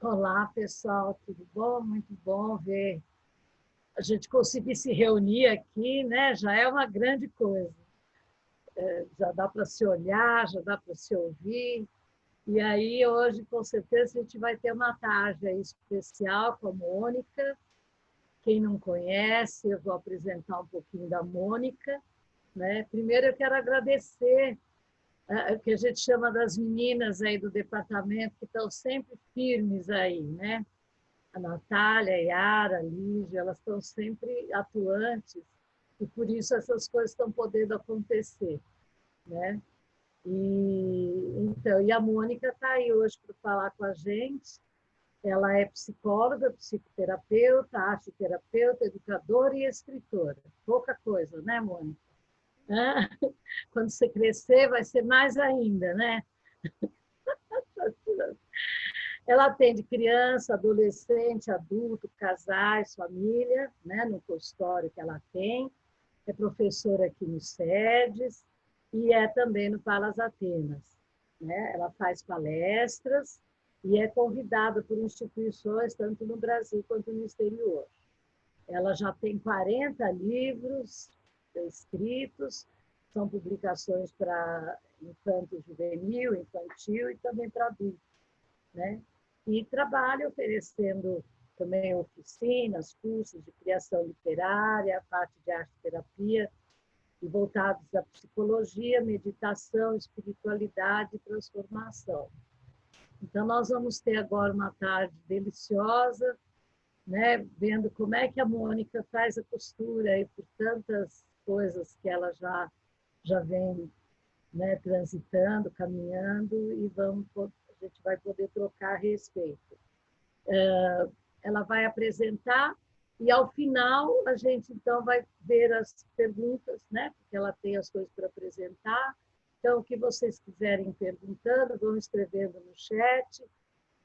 Olá, pessoal, tudo bom? Muito bom ver a gente conseguir se reunir aqui, né? Já é uma grande coisa. Já dá para se olhar, já dá para se ouvir. E aí, hoje, com certeza, a gente vai ter uma tarde aí especial com a Mônica. Quem não conhece, eu vou apresentar um pouquinho da Mônica, né? Primeiro, eu quero agradecer o que a gente chama das meninas aí do departamento, que estão sempre firmes aí, né? A Natália, a Yara, a Lígia, elas estão sempre atuantes e por isso essas coisas estão podendo acontecer, né? E a Mônica está aí hoje para falar com a gente. Ela é psicóloga, psicoterapeuta, arteterapeuta, educadora e escritora. Pouca coisa, né, Mônica? Quando você crescer, vai ser mais ainda, né? Ela atende criança, adolescente, adulto, casais, família, né, no consultório que ela tem. É professora aqui no SEDES e é também no Palas Atenas, né? Ela faz palestras e é convidada por instituições, tanto no Brasil quanto no exterior. Ela já tem 40 livros escritos, são publicações para infanto juvenil, infantil e também para adulto, né? E trabalho oferecendo também oficinas, cursos de criação literária, a parte de arte-terapia, e voltados à psicologia, meditação, espiritualidade e transformação. Então, nós vamos ter agora uma tarde deliciosa, né? Vendo como é que a Mônica faz a costura aí por tantas coisas que ela já vem, né, transitando, caminhando, e a gente vai poder trocar a respeito. Ela vai apresentar e, ao final, a gente, então, vai ver as perguntas, né? Porque ela tem as coisas para apresentar. Então, o que vocês quiserem perguntando, vão escrevendo no chat,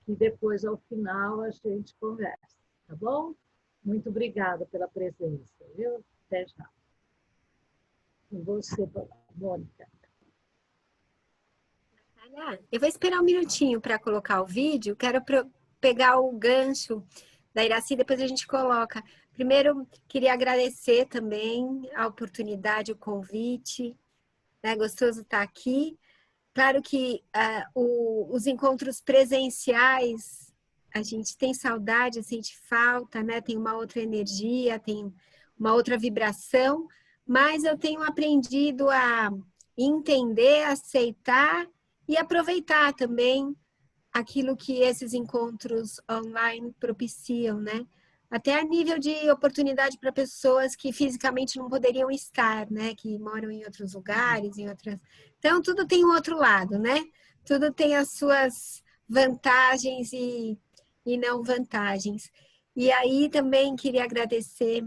e depois, ao final, a gente conversa, tá bom? Muito obrigada pela presença, viu? Até já. Com você, Mônica. Eu vou esperar um minutinho para colocar o vídeo. Quero pegar o gancho da Iraci, depois a gente coloca. Primeiro, queria agradecer também a oportunidade, o convite. É gostoso estar aqui. Claro que os encontros presenciais, a gente tem saudade, sente falta, né? Tem uma outra energia, tem uma outra vibração, mas eu tenho aprendido a entender, aceitar e aproveitar também aquilo que esses encontros online propiciam, né? Até a nível de oportunidade para pessoas que fisicamente não poderiam estar, né? Que moram em outros lugares, em outras... Então, tudo tem um outro lado, né? Tudo tem as suas vantagens e não vantagens. E aí também queria agradecer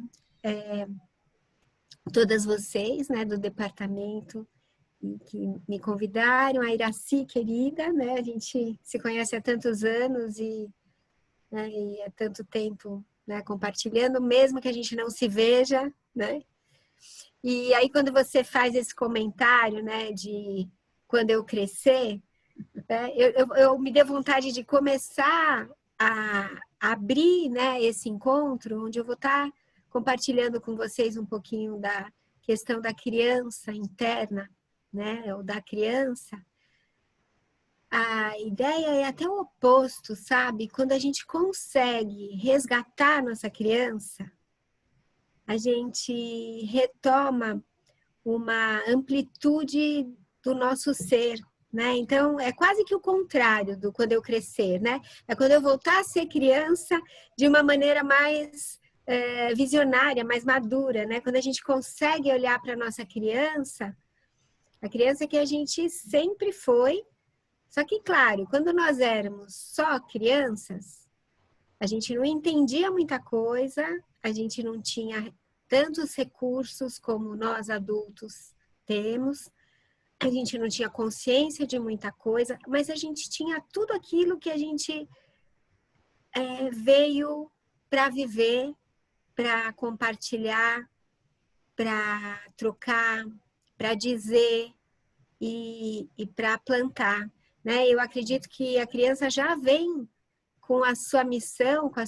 todas vocês, né? Do departamento que me convidaram, a Iraci, querida, né? A gente se conhece há tantos anos né, e há tanto tempo, né, compartilhando, mesmo que a gente não se veja, né? E aí, quando você faz esse comentário, né, de quando eu crescer, né, eu me dei vontade de começar a abrir, né, esse encontro, onde eu vou estar compartilhando com vocês um pouquinho da questão da criança interna, né, ou da criança. A ideia é até o oposto, sabe? Quando a gente consegue resgatar nossa criança, a gente retoma uma amplitude do nosso ser, né? Então, é quase que o contrário do quando eu crescer, né? É quando eu voltar a ser criança de uma maneira mais visionária, mais madura, né? Quando a gente consegue olhar para a nossa criança, a criança que a gente sempre foi. Só que, claro, quando nós éramos só crianças, a gente não entendia muita coisa, a gente não tinha tantos recursos como nós adultos temos, a gente não tinha consciência de muita coisa, mas a gente tinha tudo aquilo que a gente veio para viver, para compartilhar, para trocar, para dizer e para plantar. Né? Eu acredito que a criança já vem com a sua missão, com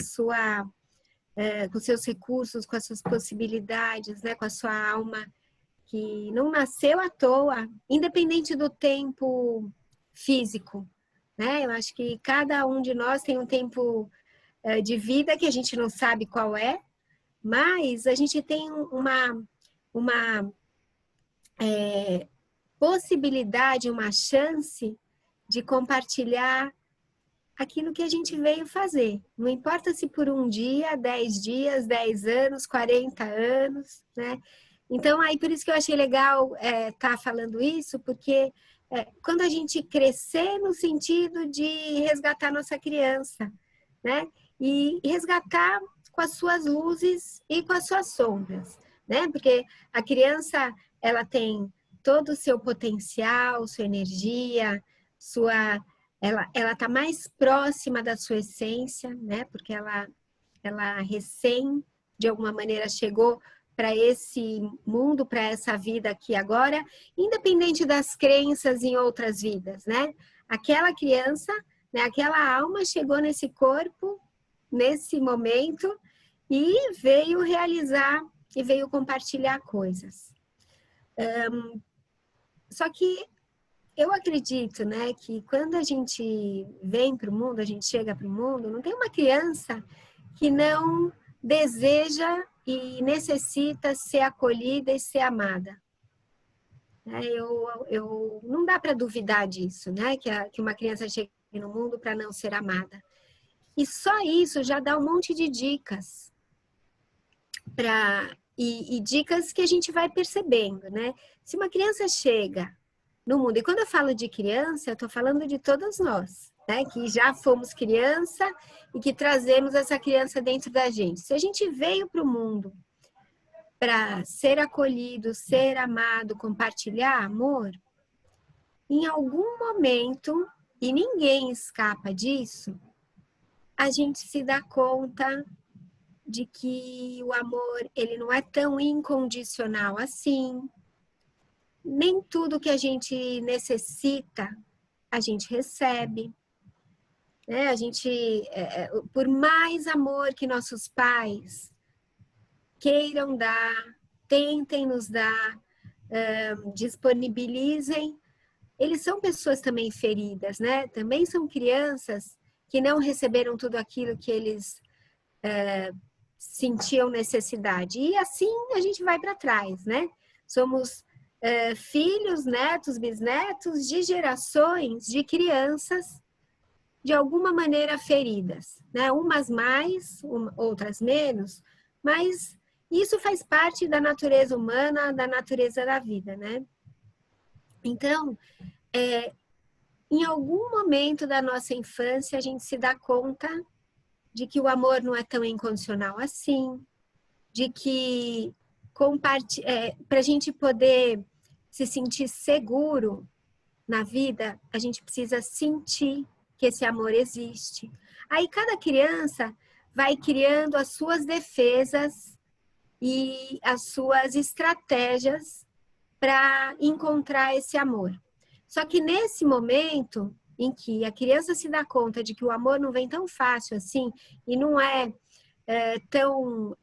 com seus recursos, com as suas possibilidades, né? Com a sua alma, que não nasceu à toa, independente do tempo físico, né? Eu acho que cada um de nós tem um tempo de vida que a gente não sabe qual é, mas a gente tem uma possibilidade, uma chance de compartilhar aquilo que a gente veio fazer. Não importa se por um dia, 10 dias, 10 anos, 40 anos, né? Então, aí por isso que eu achei legal tá falando isso, porque quando a gente crescer no sentido de resgatar nossa criança, né? E resgatar com as suas luzes e com as suas sombras, né? Porque a criança, ela tem todo o seu potencial, sua energia, ela está mais próxima da sua essência, né? Porque ela recém, de alguma maneira, chegou para esse mundo, para essa vida aqui agora, independente das crenças em outras vidas, né? Aquela criança, né? Aquela alma chegou nesse corpo, nesse momento, e veio realizar e veio compartilhar coisas. Só que eu acredito, né, que quando a gente vem para o mundo, a gente chega para o mundo, não tem uma criança que não deseja e necessita ser acolhida e ser amada. Não dá para duvidar disso, né, que uma criança chegue no mundo para não ser amada. E só isso já dá um monte de dicas e dicas que a gente vai percebendo, né? Se uma criança chega no mundo, e quando eu falo de criança, eu estou falando de todas nós, né? Que já fomos criança e que trazemos essa criança dentro da gente. Se a gente veio para o mundo para ser acolhido, ser amado, compartilhar amor, em algum momento, e ninguém escapa disso, a gente se dá conta de que o amor, ele não é tão incondicional assim. Nem tudo que a gente necessita, a gente recebe. Né? A gente, por mais amor que nossos pais queiram dar, tentem nos dar, disponibilizem, eles são pessoas também feridas, né? Também são crianças que não receberam tudo aquilo que eles sentiam necessidade. E assim a gente vai para trás, né? Somos filhos, netos, bisnetos de gerações de crianças de alguma maneira feridas, né? Umas mais, outras menos, mas isso faz parte da natureza humana, da natureza da vida, né? Então, em algum momento da nossa infância, a gente se dá conta de que o amor não é tão incondicional assim, de que para a gente poder se sentir seguro na vida, a gente precisa sentir que esse amor existe. Aí cada criança vai criando as suas defesas e as suas estratégias para encontrar esse amor. Só que nesse momento em que a criança se dá conta de que o amor não vem tão fácil assim e não é tão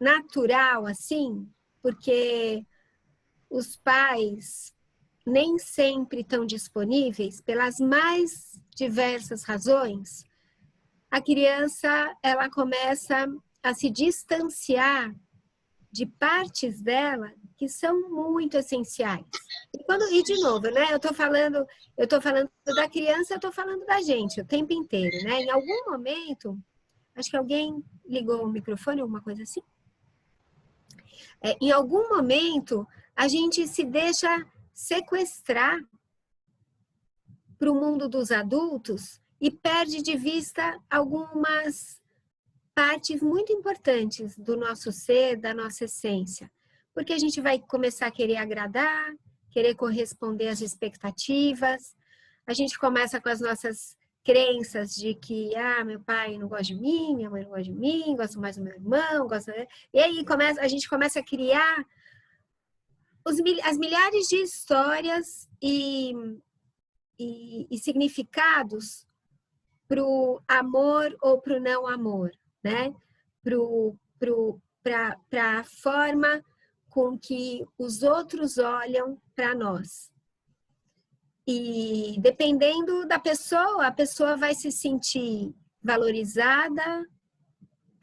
natural assim, porque os pais nem sempre estão disponíveis pelas mais diversas razões, a criança ela começa a se distanciar de partes dela que são muito essenciais. E de novo, né? Eu tô falando da criança, eu tô falando da gente o tempo inteiro, né? Em algum momento, acho que alguém ligou o microfone, alguma coisa assim. Em algum momento, a gente se deixa sequestrar para o mundo dos adultos e perde de vista algumas partes muito importantes do nosso ser, da nossa essência. Porque a gente vai começar a querer agradar, querer corresponder às expectativas, a gente começa com as nossas crenças de que, meu pai não gosta de mim, minha mãe não gosta de mim, gosta mais do meu irmão, e aí a gente começa a criar as milhares de histórias e significados para o amor ou para o não amor, né? Para a forma com que os outros olham para nós. E dependendo da pessoa, a pessoa vai se sentir valorizada,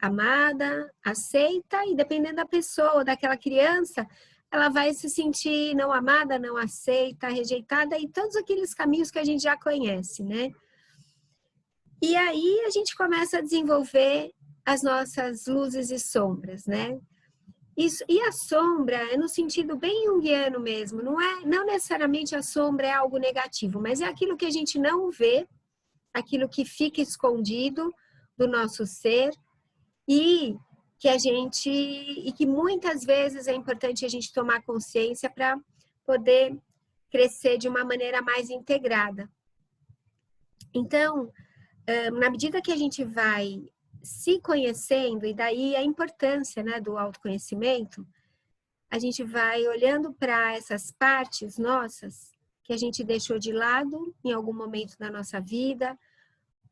amada, aceita, e dependendo da pessoa, daquela criança, ela vai se sentir não amada, não aceita, rejeitada, e todos aqueles caminhos que a gente já conhece, né? E aí a gente começa a desenvolver as nossas luzes e sombras, né? Isso, e a sombra é no sentido bem junguiano mesmo, não necessariamente a sombra é algo negativo, mas é aquilo que a gente não vê, aquilo que fica escondido do nosso ser e que muitas vezes é importante a gente tomar consciência para poder crescer de uma maneira mais integrada. Então, na medida que a gente vai se conhecendo, e daí a importância, né, do autoconhecimento, a gente vai olhando para essas partes nossas que a gente deixou de lado em algum momento da nossa vida,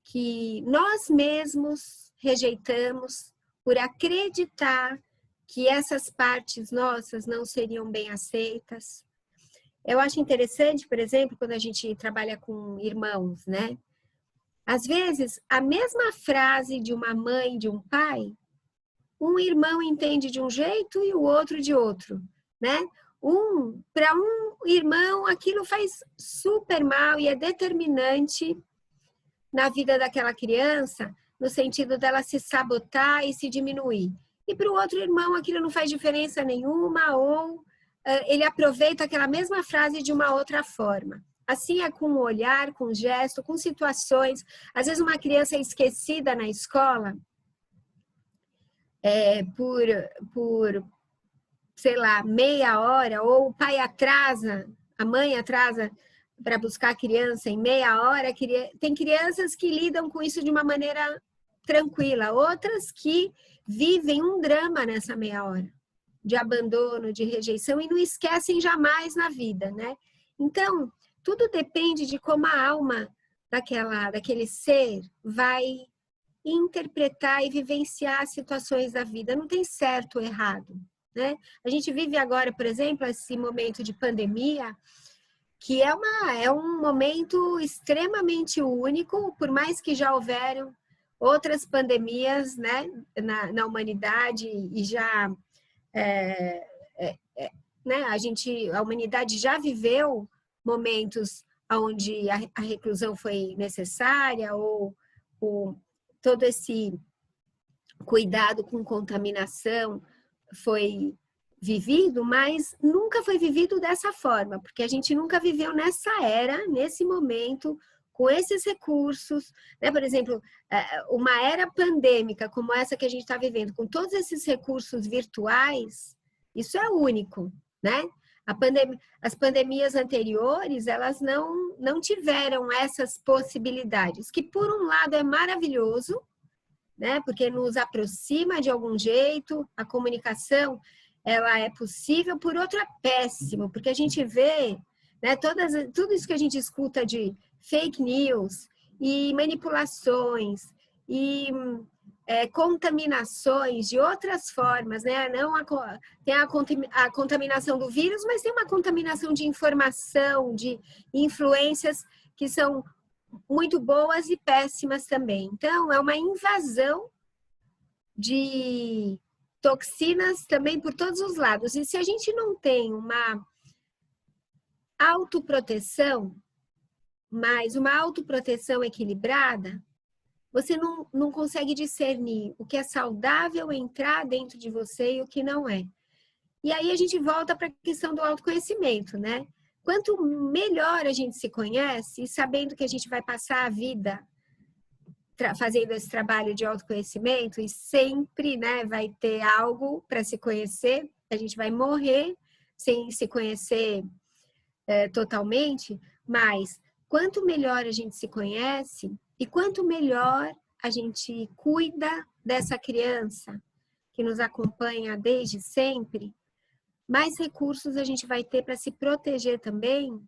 que nós mesmos rejeitamos por acreditar que essas partes nossas não seriam bem aceitas. Eu acho interessante, por exemplo, quando a gente trabalha com irmãos, né? Às vezes, a mesma frase de uma mãe e de um pai, um irmão entende de um jeito e o outro de outro, né? Para um irmão, aquilo faz super mal e é determinante na vida daquela criança, no sentido dela se sabotar e se diminuir. E para o outro irmão, aquilo não faz diferença nenhuma, ou ele aproveita aquela mesma frase de uma outra forma. Assim é com o olhar, com o gesto, com situações. Às vezes uma criança é esquecida na escola por, sei lá, meia hora, ou o pai atrasa, a mãe atrasa para buscar a criança em meia hora. Tem crianças que lidam com isso de uma maneira tranquila, outras que vivem um drama nessa meia hora, de abandono, de rejeição, e não esquecem jamais na vida, né? Então, tudo depende de como a alma daquele ser vai interpretar e vivenciar as situações da vida. Não tem certo ou errado, né? A gente vive agora, por exemplo, esse momento de pandemia, que é um momento extremamente único, por mais que já houveram outras pandemias, né, na humanidade, e já né, a humanidade já viveu momentos onde a reclusão foi necessária, ou todo esse cuidado com contaminação foi vivido, mas nunca foi vivido dessa forma, porque a gente nunca viveu nessa era, nesse momento, com esses recursos, né? Por exemplo, uma era pandêmica como essa que a gente está vivendo, com todos esses recursos virtuais, isso é único, né? As pandemias anteriores, elas não tiveram essas possibilidades, que por um lado é maravilhoso, né? Porque nos aproxima de algum jeito, a comunicação ela é possível, por outro é péssimo, porque a gente vê, né, tudo isso que a gente escuta de fake news e manipulações e contaminações de outras formas, né? Tem a contaminação do vírus, mas tem uma contaminação de informação, de influências que são muito boas e péssimas também. Então, é uma invasão de toxinas também por todos os lados. E se a gente não tem uma autoproteção, mas uma autoproteção equilibrada, você não consegue discernir o que é saudável entrar dentro de você e o que não é. E aí a gente volta para a questão do autoconhecimento, né? Quanto melhor a gente se conhece, e sabendo que a gente vai passar a vida fazendo esse trabalho de autoconhecimento, e sempre, né, vai ter algo para se conhecer, a gente vai morrer sem se conhecer totalmente, mas quanto melhor a gente se conhece e quanto melhor a gente cuida dessa criança que nos acompanha desde sempre, mais recursos a gente vai ter para se proteger também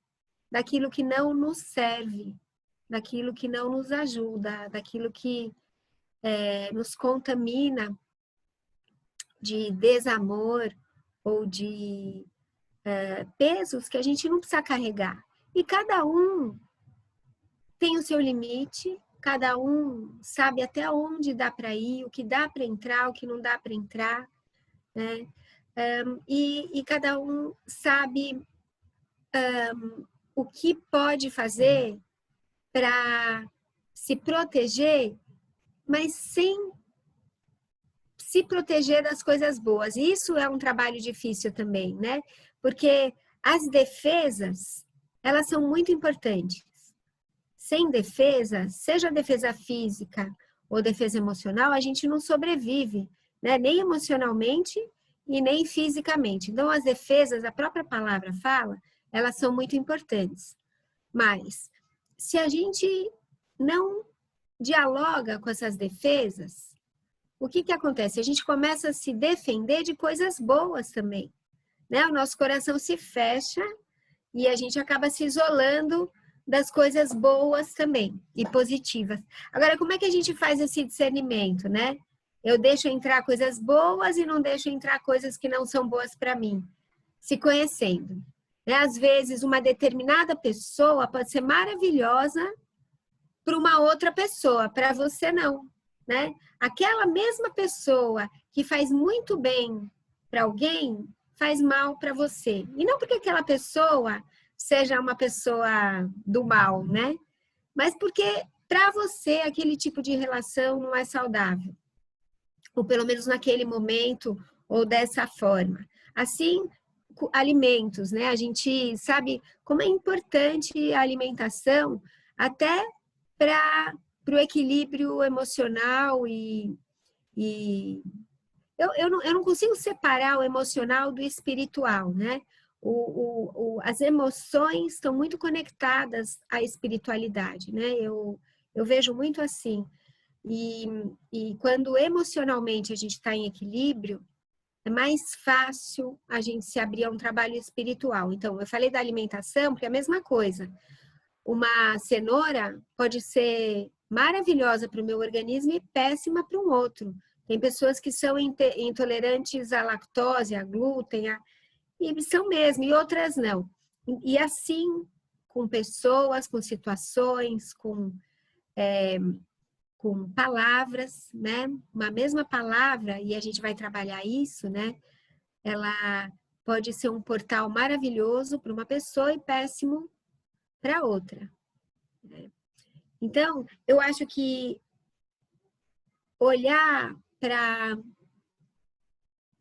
daquilo que não nos serve, daquilo que não nos ajuda, daquilo que nos contamina de desamor ou de pesos que a gente não precisa carregar. E cada um tem o seu limite, cada um sabe até onde dá para ir, o que dá para entrar, o que não dá para entrar, né? E cada um sabe o que pode fazer para se proteger, mas sem se proteger das coisas boas. Isso é um trabalho difícil também, né? Porque as defesas, elas são muito importantes. Sem defesa, seja defesa física ou defesa emocional, a gente não sobrevive, né? Nem emocionalmente e nem fisicamente. Então, as defesas, a própria palavra fala, elas são muito importantes. Mas, se a gente não dialoga com essas defesas, o que acontece? A gente começa a se defender de coisas boas também, né? O nosso coração se fecha e a gente acaba se isolando das coisas boas também e positivas. Agora, como é que a gente faz esse discernimento, né? Eu deixo entrar coisas boas e não deixo entrar coisas que não são boas para mim. Se conhecendo, né? Às vezes, uma determinada pessoa pode ser maravilhosa para uma outra pessoa, para você não, né? Aquela mesma pessoa que faz muito bem para alguém, faz mal para você. E não porque aquela pessoa seja uma pessoa do mal, né? Mas porque para você aquele tipo de relação não é saudável. Ou pelo menos naquele momento ou dessa forma. Assim, alimentos, né? A gente sabe como é importante a alimentação até para o equilíbrio emocional e eu não consigo separar o emocional do espiritual, né? As emoções estão muito conectadas à espiritualidade, né? Eu vejo muito assim. E quando emocionalmente a gente está em equilíbrio, é mais fácil a gente se abrir a um trabalho espiritual. Então, eu falei da alimentação, porque é a mesma coisa. Uma cenoura pode ser maravilhosa para o meu organismo e péssima para um outro. Tem pessoas que são intolerantes à lactose, à glúten, e são mesmo, e outras não. E assim, com pessoas, com situações, com palavras, né? Uma mesma palavra, e a gente vai trabalhar isso, né? Ela pode ser um portal maravilhoso para uma pessoa e péssimo para outra. Então, eu acho que olhar para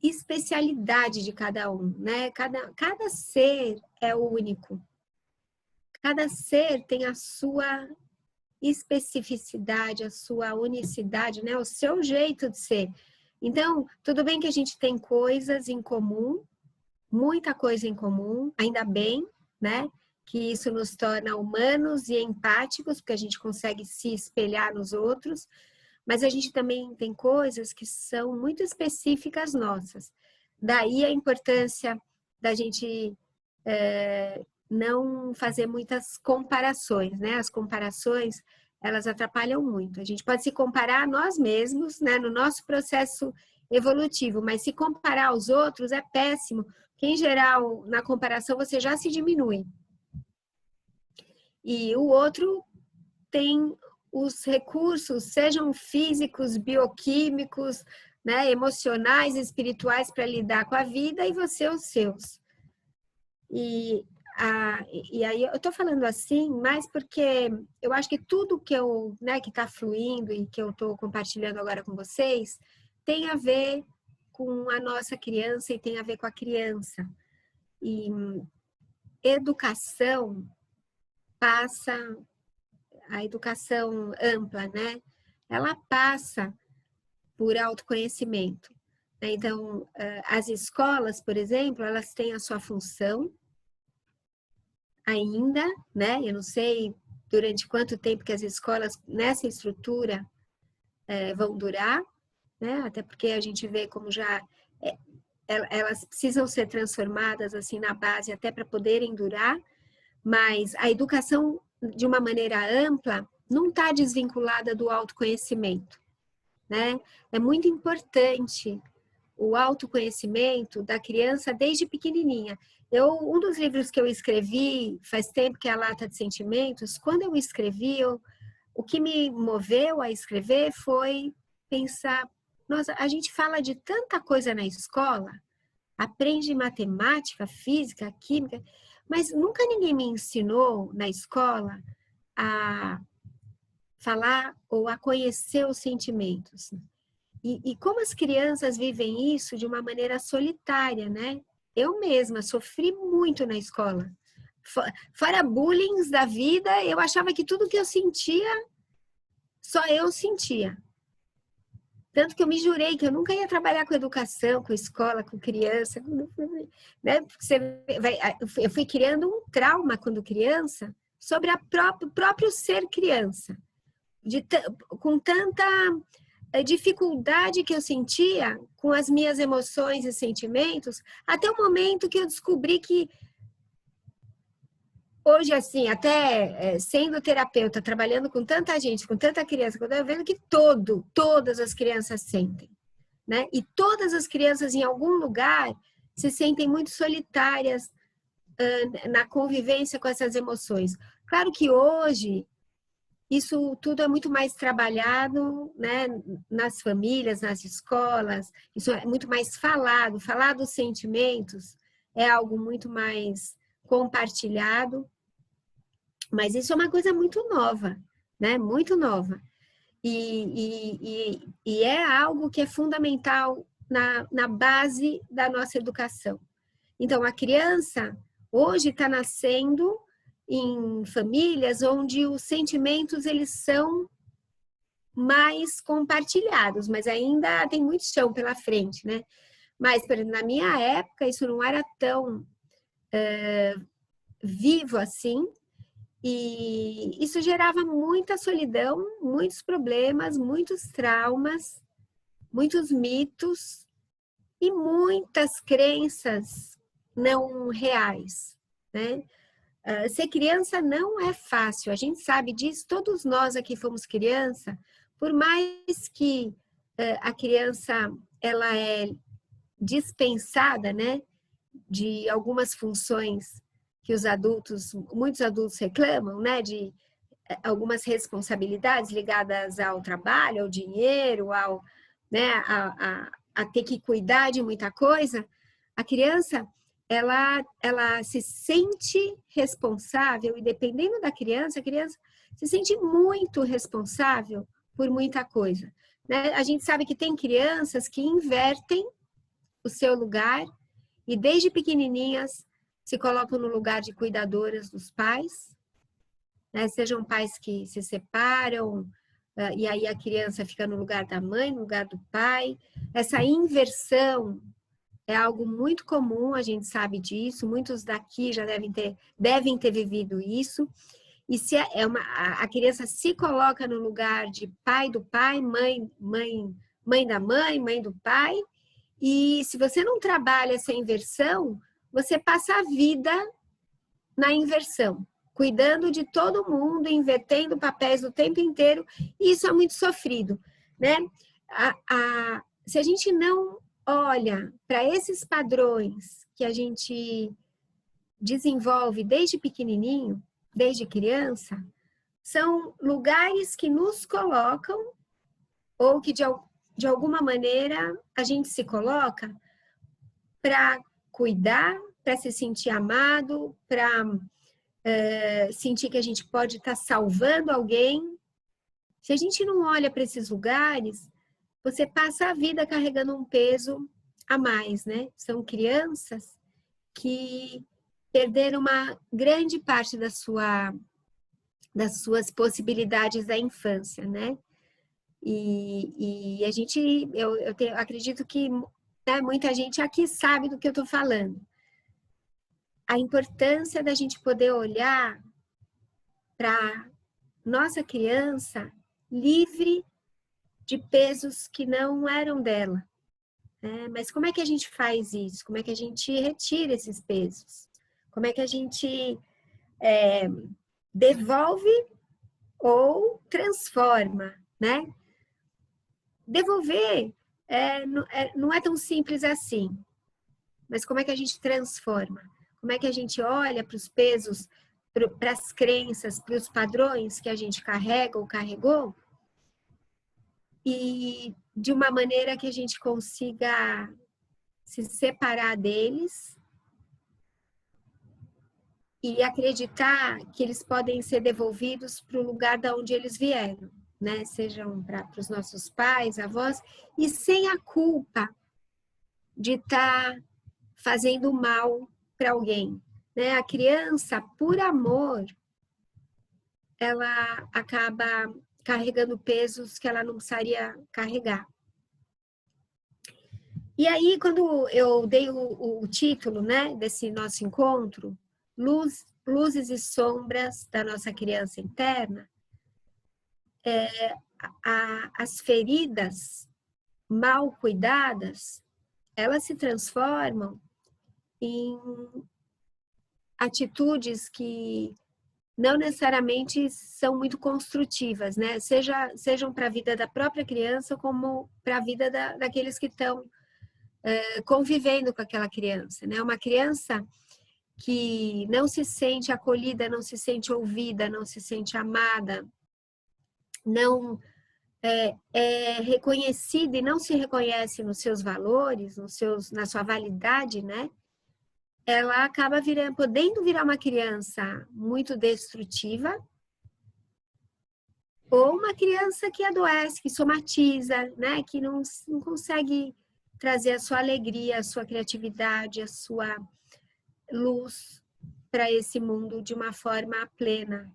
especialidade de cada um, né? Cada ser é único. Cada ser tem a sua especificidade, a sua unicidade, né? O seu jeito de ser. Então, tudo bem que a gente tem coisas em comum, muita coisa em comum, ainda bem, né? Que isso nos torna humanos e empáticos, porque a gente consegue se espelhar nos outros, mas a gente também tem coisas que são muito específicas nossas. Daí a importância da gente não fazer muitas comparações, né? As comparações, elas atrapalham muito. A gente pode se comparar a nós mesmos, né? No nosso processo evolutivo, mas se comparar aos outros é péssimo, porque em geral, na comparação, você já se diminui. E o outro tem os recursos, sejam físicos, bioquímicos, né, emocionais, espirituais para lidar com a vida e você os seus. E aí eu estou falando assim, mas porque eu acho que tudo que que está fluindo e que eu estou compartilhando agora com vocês tem a ver com a nossa criança e tem a ver com a criança. E educação passa, a educação ampla, né? Ela passa por autoconhecimento. Então, as escolas, por exemplo, elas têm a sua função ainda, né? Eu não sei durante quanto tempo que as escolas nessa estrutura vão durar, né? Até porque a gente vê como já elas precisam ser transformadas assim na base até para poderem durar, mas a educação de uma maneira ampla, não está desvinculada do autoconhecimento, né? É muito importante o autoconhecimento da criança desde pequenininha. Um dos livros que eu escrevi faz tempo, que é a Lata de Sentimentos, quando eu escrevi, o que me moveu a escrever foi pensar, nossa, a gente fala de tanta coisa na escola, aprende matemática, física, química, mas nunca ninguém me ensinou na escola a falar ou a conhecer os sentimentos. E como as crianças vivem isso de uma maneira solitária, né? Eu mesma sofri muito na escola. Fora bullying da vida, eu achava que tudo que eu sentia, só eu sentia. Tanto que eu me jurei que eu nunca ia trabalhar com educação, com escola, com criança, né? Eu fui criando um trauma quando criança sobre o próprio ser criança, com tanta dificuldade que eu sentia com as minhas emoções e sentimentos, até o momento que eu descobri que hoje, assim, até sendo terapeuta, trabalhando com tanta gente, com tanta criança, eu estou vendo que todas as crianças sentem, né? E todas as crianças, em algum lugar, se sentem muito solitárias na convivência com essas emoções. Claro que hoje, isso tudo é muito mais trabalhado, né? Nas famílias, nas escolas, isso é muito mais falado. Falar dos sentimentos é algo muito mais compartilhado, mas isso é uma coisa muito nova, né? Muito nova. E é algo que é fundamental na base da nossa educação. Então, a criança hoje está nascendo em famílias onde os sentimentos eles são mais compartilhados, mas ainda tem muito chão pela frente, né? Mas, por exemplo, na minha época, isso não era tão vivo assim, e isso gerava muita solidão, muitos problemas, muitos traumas, muitos mitos e muitas crenças não reais, né? Ser criança não é fácil, a gente sabe disso, todos nós aqui fomos criança, por mais que a criança ela é dispensada, né, de algumas funções que muitos adultos reclamam, né, de algumas responsabilidades ligadas ao trabalho, ao dinheiro, né, a ter que cuidar de muita coisa, a criança ela se sente responsável, e dependendo da criança, a criança se sente muito responsável por muita coisa, né? A gente sabe que tem crianças que invertem o seu lugar e desde pequenininhas se colocam no lugar de cuidadoras dos pais, né? Sejam pais que se separam, e aí a criança fica no lugar da mãe, no lugar do pai. Essa inversão é algo muito comum, a gente sabe disso, muitos daqui já devem ter vivido isso. E se a criança se coloca no lugar de pai do pai, mãe da mãe do pai, e se você não trabalha essa inversão, você passa a vida na inversão, cuidando de todo mundo, invertendo papéis o tempo inteiro, e isso é muito sofrido, né? Se a gente não olha para esses padrões que a gente desenvolve desde pequenininho, desde criança, são lugares que nos colocam, ou que de alguma maneira a gente se coloca para cuidar, para se sentir amado, para sentir que a gente pode estar salvando alguém. Se a gente não olha para esses lugares, você passa a vida carregando um peso a mais, né? São crianças que perderam uma grande parte das suas possibilidades da infância, né? E a gente, acredito que, né, muita gente aqui sabe do que eu estou falando. A importância da gente poder olhar para nossa criança livre de pesos que não eram dela. Mas como é que a gente faz isso? Como é que a gente retira esses pesos? Como é que a gente devolve ou transforma, né? Devolver não é tão simples assim, mas como é que a gente transforma? Como é que a gente olha para os pesos, para as crenças, para os padrões que a gente carrega ou carregou, e de uma maneira que a gente consiga se separar deles e acreditar que eles podem ser devolvidos para o lugar de onde eles vieram, né? Sejam para os nossos pais, avós, e sem a culpa de estar fazendo mal para alguém, né? A criança, por amor, ela acaba carregando pesos que ela não precisaria carregar. E aí, quando eu dei o título, né, desse nosso encontro, Luzes e Sombras da Nossa Criança Interna, as feridas mal cuidadas, elas se transformam em atitudes que não necessariamente são muito construtivas, né? Sejam para a vida da própria criança, como para a vida daqueles que estão convivendo com aquela criança, né? Uma criança que não se sente acolhida, não se sente ouvida, não se sente amada, não é reconhecida e não se reconhece nos seus valores, na sua validade, né? Ela acaba podendo virar uma criança muito destrutiva ou uma criança que adoece, que somatiza, né? Que não consegue trazer a sua alegria, a sua criatividade, a sua luz para esse mundo de uma forma plena.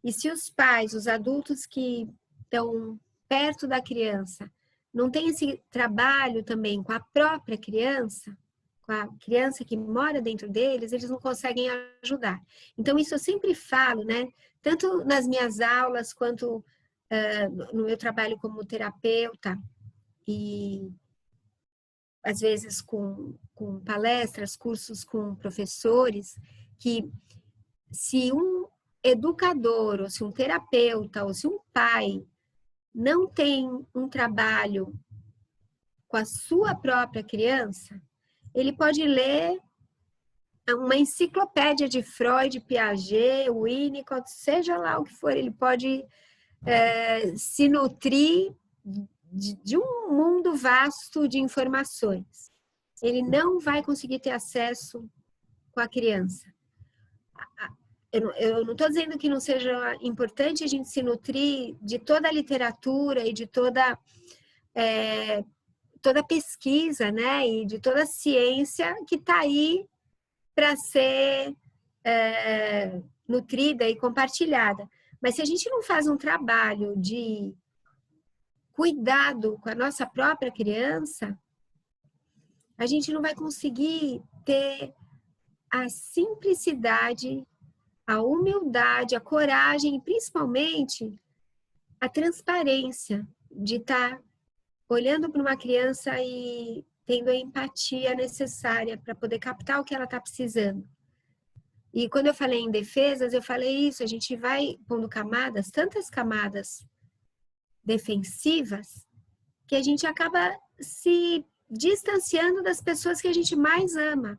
E se os pais, os adultos que estão perto da criança, não têm esse trabalho também com a própria criança, com a criança que mora dentro deles, eles não conseguem ajudar. Então, isso eu sempre falo, né? Tanto nas minhas aulas, quanto no meu trabalho como terapeuta, e às vezes com palestras, cursos com professores, que se um educador, ou se um terapeuta, ou se um pai não tem um trabalho com a sua própria criança, ele pode ler uma enciclopédia de Freud, Piaget, Winnicott, seja lá o que for, ele pode se nutrir de um mundo vasto de informações. Ele não vai conseguir ter acesso com a criança. Eu não estou dizendo que não seja importante a gente se nutrir de toda a literatura e de toda pesquisa, né? E de toda a ciência que está aí para ser nutrida e compartilhada. Mas se a gente não faz um trabalho de cuidado com a nossa própria criança, a gente não vai conseguir ter a simplicidade, a humildade, a coragem e principalmente a transparência de estar olhando para uma criança e tendo a empatia necessária para poder captar o que ela está precisando. E quando eu falei em defesas, eu falei isso, a gente vai pondo camadas, tantas camadas defensivas, que a gente acaba se distanciando das pessoas que a gente mais ama,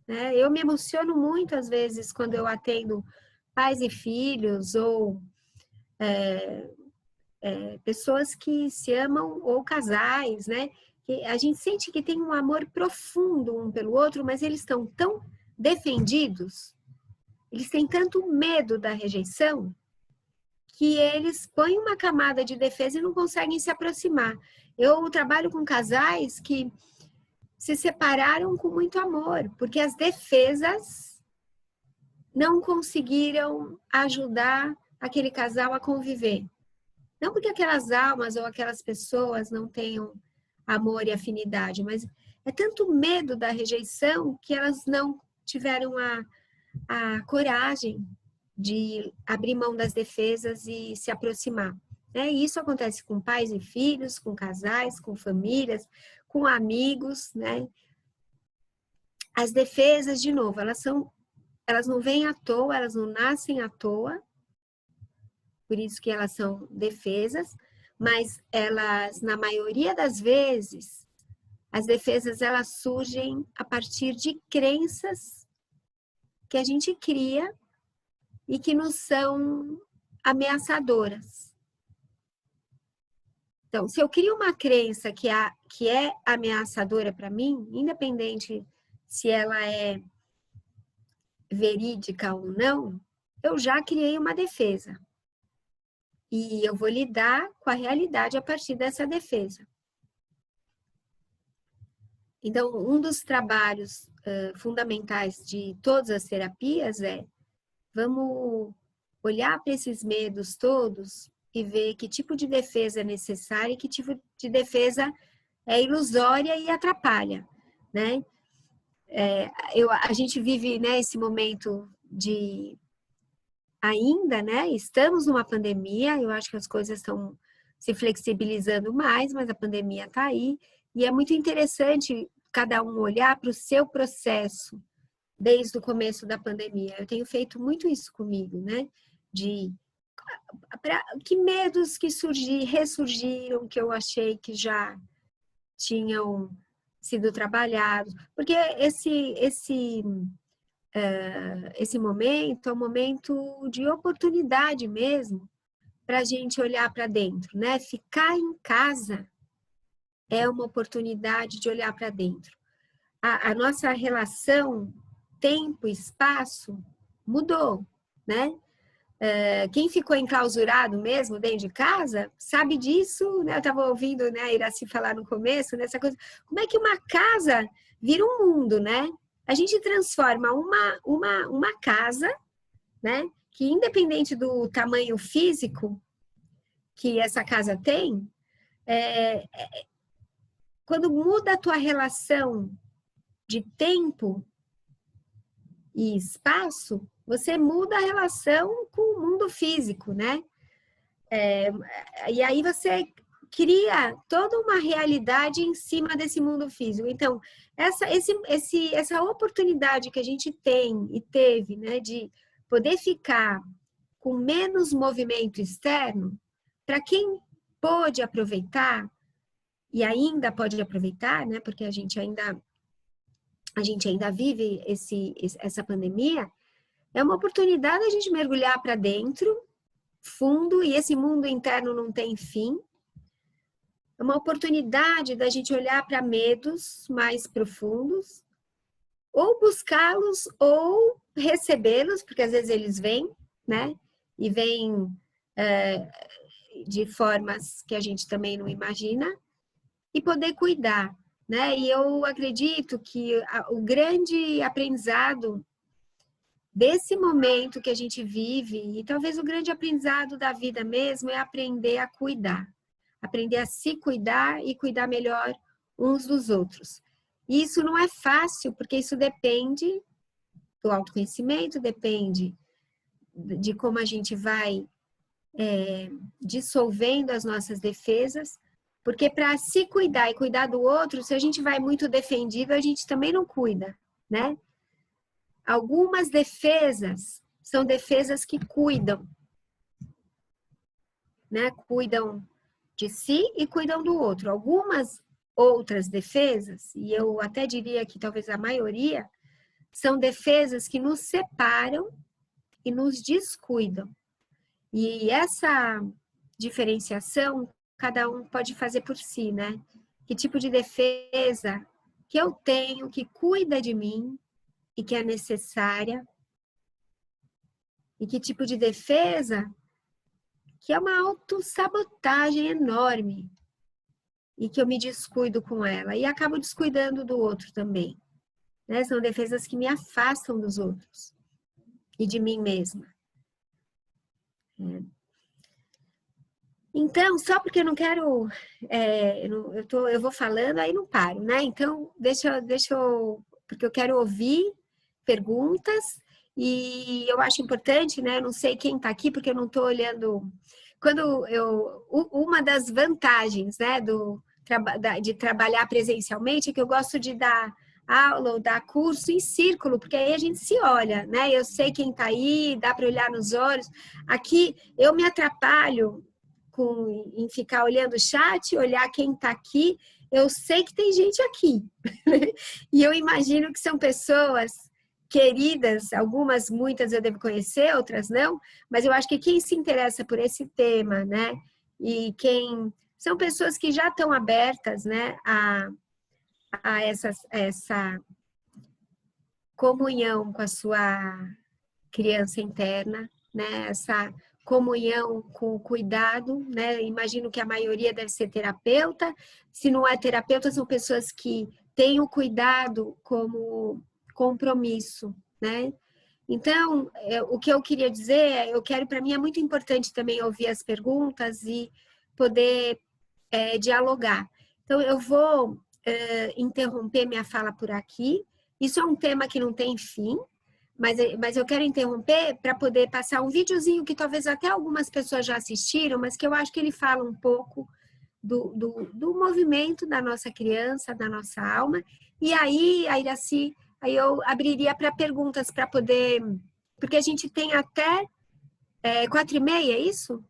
né? Eu me emociono muito, às vezes, quando eu atendo pais e filhos, ou pessoas que se amam, ou casais, né? Que a gente sente que tem um amor profundo um pelo outro, mas eles estão tão defendidos, eles têm tanto medo da rejeição, que eles põem uma camada de defesa e não conseguem se aproximar. Eu trabalho com casais que se separaram com muito amor, porque as defesas não conseguiram ajudar aquele casal a conviver. Não porque aquelas almas ou aquelas pessoas não tenham amor e afinidade, mas é tanto medo da rejeição que elas não tiveram a coragem de abrir mão das defesas e se aproximar. E isso acontece com pais e filhos, com casais, com famílias, com amigos, né? As defesas, de novo, elas elas não vêm à toa, elas não nascem à toa, por isso que elas são defesas, mas elas, na maioria das vezes, as defesas elas surgem a partir de crenças que a gente cria e que nos são ameaçadoras. Então, se eu crio uma crença que é ameaçadora para mim, independente se ela é verídica ou não, eu já criei uma defesa. E eu vou lidar com a realidade a partir dessa defesa. Então, um dos trabalhos fundamentais de todas as terapias é vamos olhar para esses medos todos e ver que tipo de defesa é necessária e que tipo de defesa é ilusória e atrapalha, né? A gente vive, né, esse momento de ainda, né? Estamos numa pandemia, eu acho que as coisas estão se flexibilizando mais, mas a pandemia está aí e é muito interessante cada um olhar para o seu processo desde o começo da pandemia. Eu tenho feito muito isso comigo, né? Que medos que ressurgiram, que eu achei que já tinham sido trabalhados. Porque esse momento é um momento de oportunidade mesmo para a gente olhar para dentro, né? Ficar em casa é uma oportunidade de olhar para dentro. A nossa relação tempo e espaço mudou, né? Quem ficou enclausurado mesmo dentro de casa sabe disso, né? Eu estava ouvindo, né, a Iraci falar no começo, nessa coisa, como é que uma casa vira um mundo, né? A gente transforma uma casa, né, que independente do tamanho físico que essa casa tem, quando muda a tua relação de tempo e espaço, você muda a relação com o mundo físico, né? E aí você cria toda uma realidade em cima desse mundo físico. Então, essa oportunidade que a gente tem e teve, né, de poder ficar com menos movimento externo, para quem pôde aproveitar, e ainda pode aproveitar, né, porque a gente ainda vive essa pandemia, é uma oportunidade a gente mergulhar para dentro, fundo, e esse mundo interno não tem fim. É uma oportunidade da gente olhar para medos mais profundos, ou buscá-los, ou recebê-los, porque às vezes eles vêm, né? E vêm de formas que a gente também não imagina, e poder cuidar, né? E eu acredito que o grande aprendizado desse momento que a gente vive, e talvez o grande aprendizado da vida mesmo, é aprender a cuidar. Aprender a se cuidar e cuidar melhor uns dos outros. E isso não é fácil, porque isso depende do autoconhecimento, depende de como a gente vai dissolvendo as nossas defesas, porque para se cuidar e cuidar do outro, se a gente vai muito defendido, a gente também não cuida, né? Algumas defesas são defesas que cuidam, né? Cuidam de si e cuidam do outro. Algumas outras defesas, e eu até diria que talvez a maioria, são defesas que nos separam e nos descuidam. E essa diferenciação, cada um pode fazer por si, né? Que tipo de defesa que eu tenho, que cuida de mim e que é necessária, e que tipo de defesa que é uma autossabotagem enorme e que eu me descuido com ela e acabo descuidando do outro também, né? São defesas que me afastam dos outros e de mim mesma. Então, só porque eu não quero, eu vou falando, aí não paro, né? Então, porque eu quero ouvir perguntas e eu acho importante, né? Eu não sei quem está aqui, porque eu não estou olhando. Uma das vantagens, né, de trabalhar presencialmente é que eu gosto de dar aula ou dar curso em círculo, porque aí a gente se olha, né? Eu sei quem está aí, dá para olhar nos olhos. Aqui eu me atrapalho em ficar olhando o chat, olhar quem está aqui. Eu sei que tem gente aqui. E eu imagino que são pessoas queridas, algumas, muitas eu devo conhecer, outras não, mas eu acho que quem se interessa por esse tema, né? E quem são pessoas que já estão abertas, né, a essa comunhão com a sua criança interna, né? Essa comunhão com o cuidado, né? Imagino que a maioria deve ser terapeuta. Se não é terapeuta, são pessoas que têm o cuidado como compromisso, né? Então, o que eu queria dizer, para mim é muito importante também ouvir as perguntas e poder dialogar. Então, eu vou interromper minha fala por aqui. Isso é um tema que não tem fim, mas eu quero interromper para poder passar um videozinho que talvez até algumas pessoas já assistiram, mas que eu acho que ele fala um pouco do movimento da nossa criança, da nossa alma. E aí, a Iraci, aí eu abriria para perguntas para poder... Porque a gente tem até 4h30, é isso?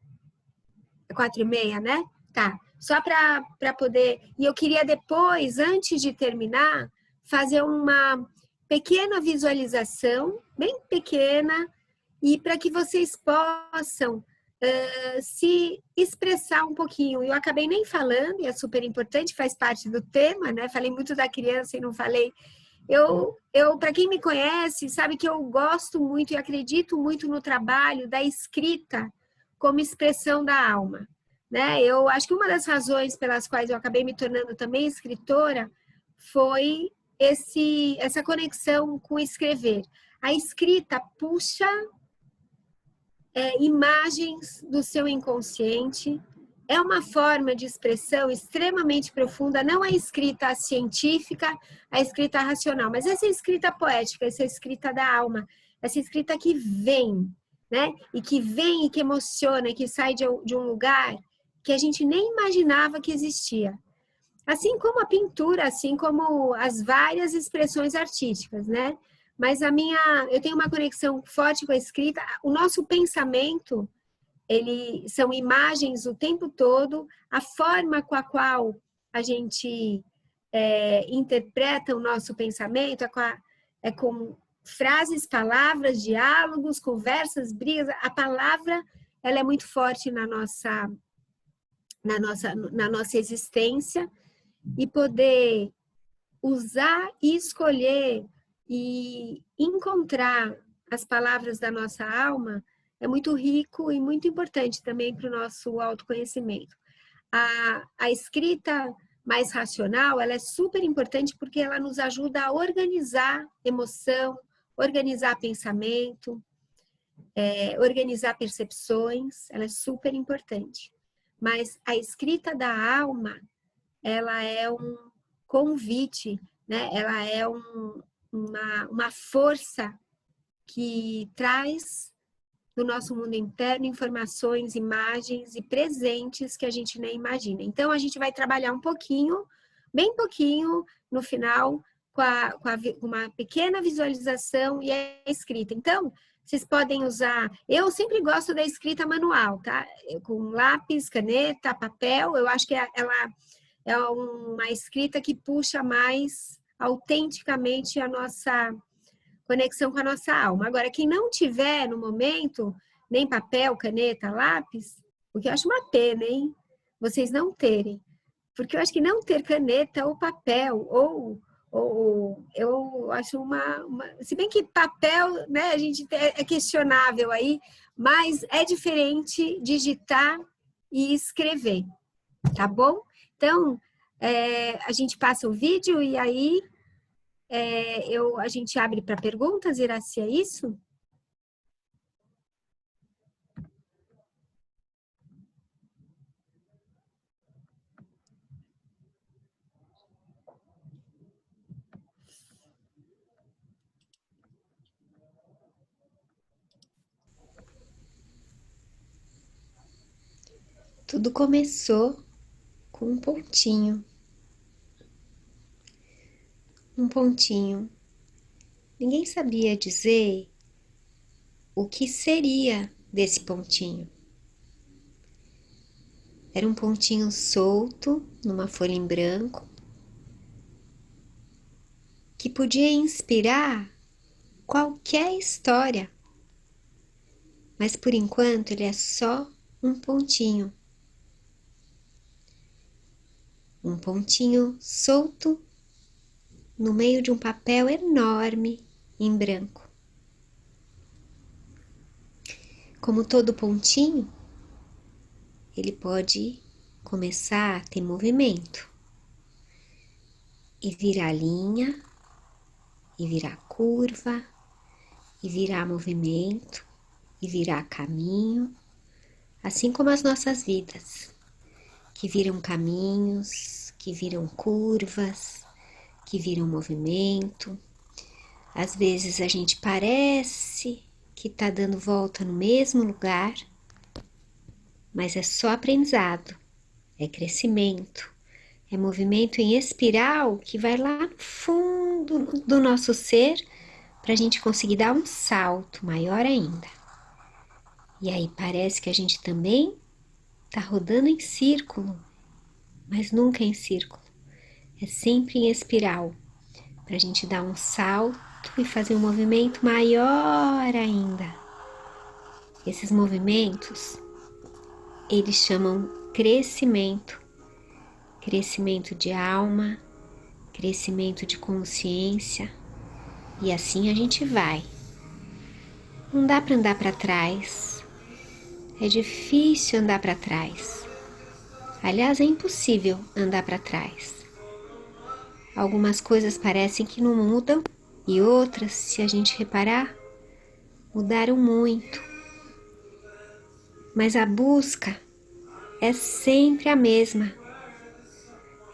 4h30, né? Tá. Só para poder... E eu queria depois, antes de terminar, fazer uma pequena visualização, bem pequena, e para que vocês possam se expressar um pouquinho. Eu acabei nem falando, e é super importante, faz parte do tema, né? Falei muito da criança e não falei. Para quem me conhece, sabe que eu gosto muito e acredito muito no trabalho da escrita como expressão da alma, né? Eu acho que uma das razões pelas quais eu acabei me tornando também escritora foi essa conexão com escrever. A escrita puxa imagens do seu inconsciente, é uma forma de expressão extremamente profunda, não a escrita científica, a escrita racional, mas essa escrita poética, essa escrita da alma, essa escrita que vem, né? E que vem e que emociona, que sai de um lugar que a gente nem imaginava que existia. Assim como a pintura, assim como as várias expressões artísticas, né? Mas eu tenho uma conexão forte com a escrita. O nosso pensamento, são imagens o tempo todo. A forma com a qual a gente interpreta o nosso pensamento é com frases, palavras, diálogos, conversas, brigas. A palavra, ela é muito forte na nossa existência. E poder usar e escolher e encontrar as palavras da nossa alma é muito rico e muito importante também para o nosso autoconhecimento. A escrita mais racional, ela é super importante porque ela nos ajuda a organizar emoção, organizar pensamento, organizar percepções, ela é super importante. Mas a escrita da alma, ela é um convite, né? Ela é uma força que traz do nosso mundo interno informações, imagens e presentes que a gente nem imagina. Então, a gente vai trabalhar um pouquinho, bem pouquinho, no final, com uma pequena visualização e a escrita. Então, vocês podem usar... Eu sempre gosto da escrita manual, tá? Com lápis, caneta, papel. Eu acho que ela é uma escrita que puxa mais autenticamente a nossa conexão com a nossa alma. Agora, quem não tiver no momento, nem papel, caneta, lápis, o que eu acho uma pena, hein? Vocês não terem. Porque eu acho que não ter caneta ou papel, ou eu acho se bem que papel, né, a gente é questionável aí, mas é diferente digitar e escrever, tá bom? Então, a gente passa o vídeo e aí a gente abre para perguntas, Iraci, é isso? Tudo começou com um pontinho. um pontinho. Ninguém sabia dizer o que seria desse pontinho. Era um pontinho solto numa folha em branco que podia inspirar qualquer história, mas por enquanto ele é só um pontinho. Um pontinho solto no meio de um papel enorme em branco. Como todo pontinho, ele pode começar a ter movimento e virar linha, e virar curva, e virar movimento, e virar caminho, assim como as nossas vidas, que viram caminhos, que viram curvas, que viram movimento. Às vezes a gente parece que está dando volta no mesmo lugar, mas é só aprendizado, é crescimento, é movimento em espiral que vai lá no fundo do nosso ser para a gente conseguir dar um salto maior ainda. E aí parece que a gente também está rodando em círculo, mas nunca em círculo, é sempre em espiral, para a gente dar um salto e fazer um movimento maior ainda. Esses movimentos, eles chamam crescimento, crescimento de alma, crescimento de consciência, e assim a gente vai. Não dá para andar para trás, é difícil andar para trás. Aliás, é impossível andar para trás. Algumas coisas parecem que não mudam e outras, se a gente reparar, mudaram muito. Mas a busca é sempre a mesma.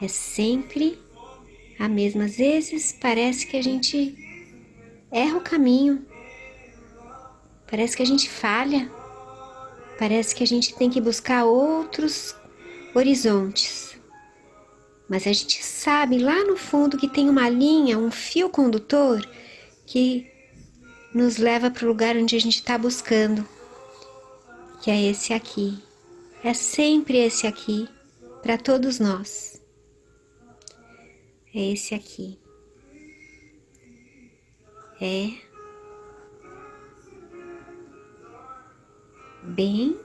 É sempre a mesma. Às vezes parece que a gente erra o caminho, parece que a gente falha, parece que a gente tem que buscar outros horizontes. Mas a gente sabe lá no fundo que tem uma linha, um fio condutor que nos leva para o lugar onde a gente está buscando, que é esse aqui. É sempre esse aqui, para todos nós. É esse aqui. É bem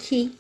aqui.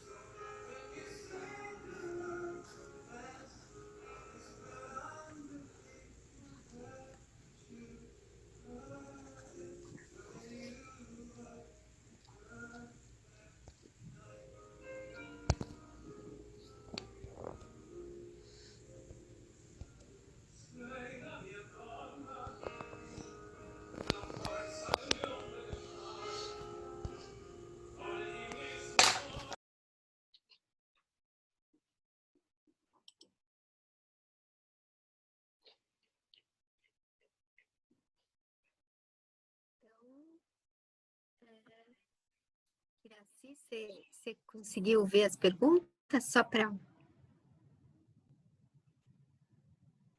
Iraci, você conseguiu ver as perguntas? Só para...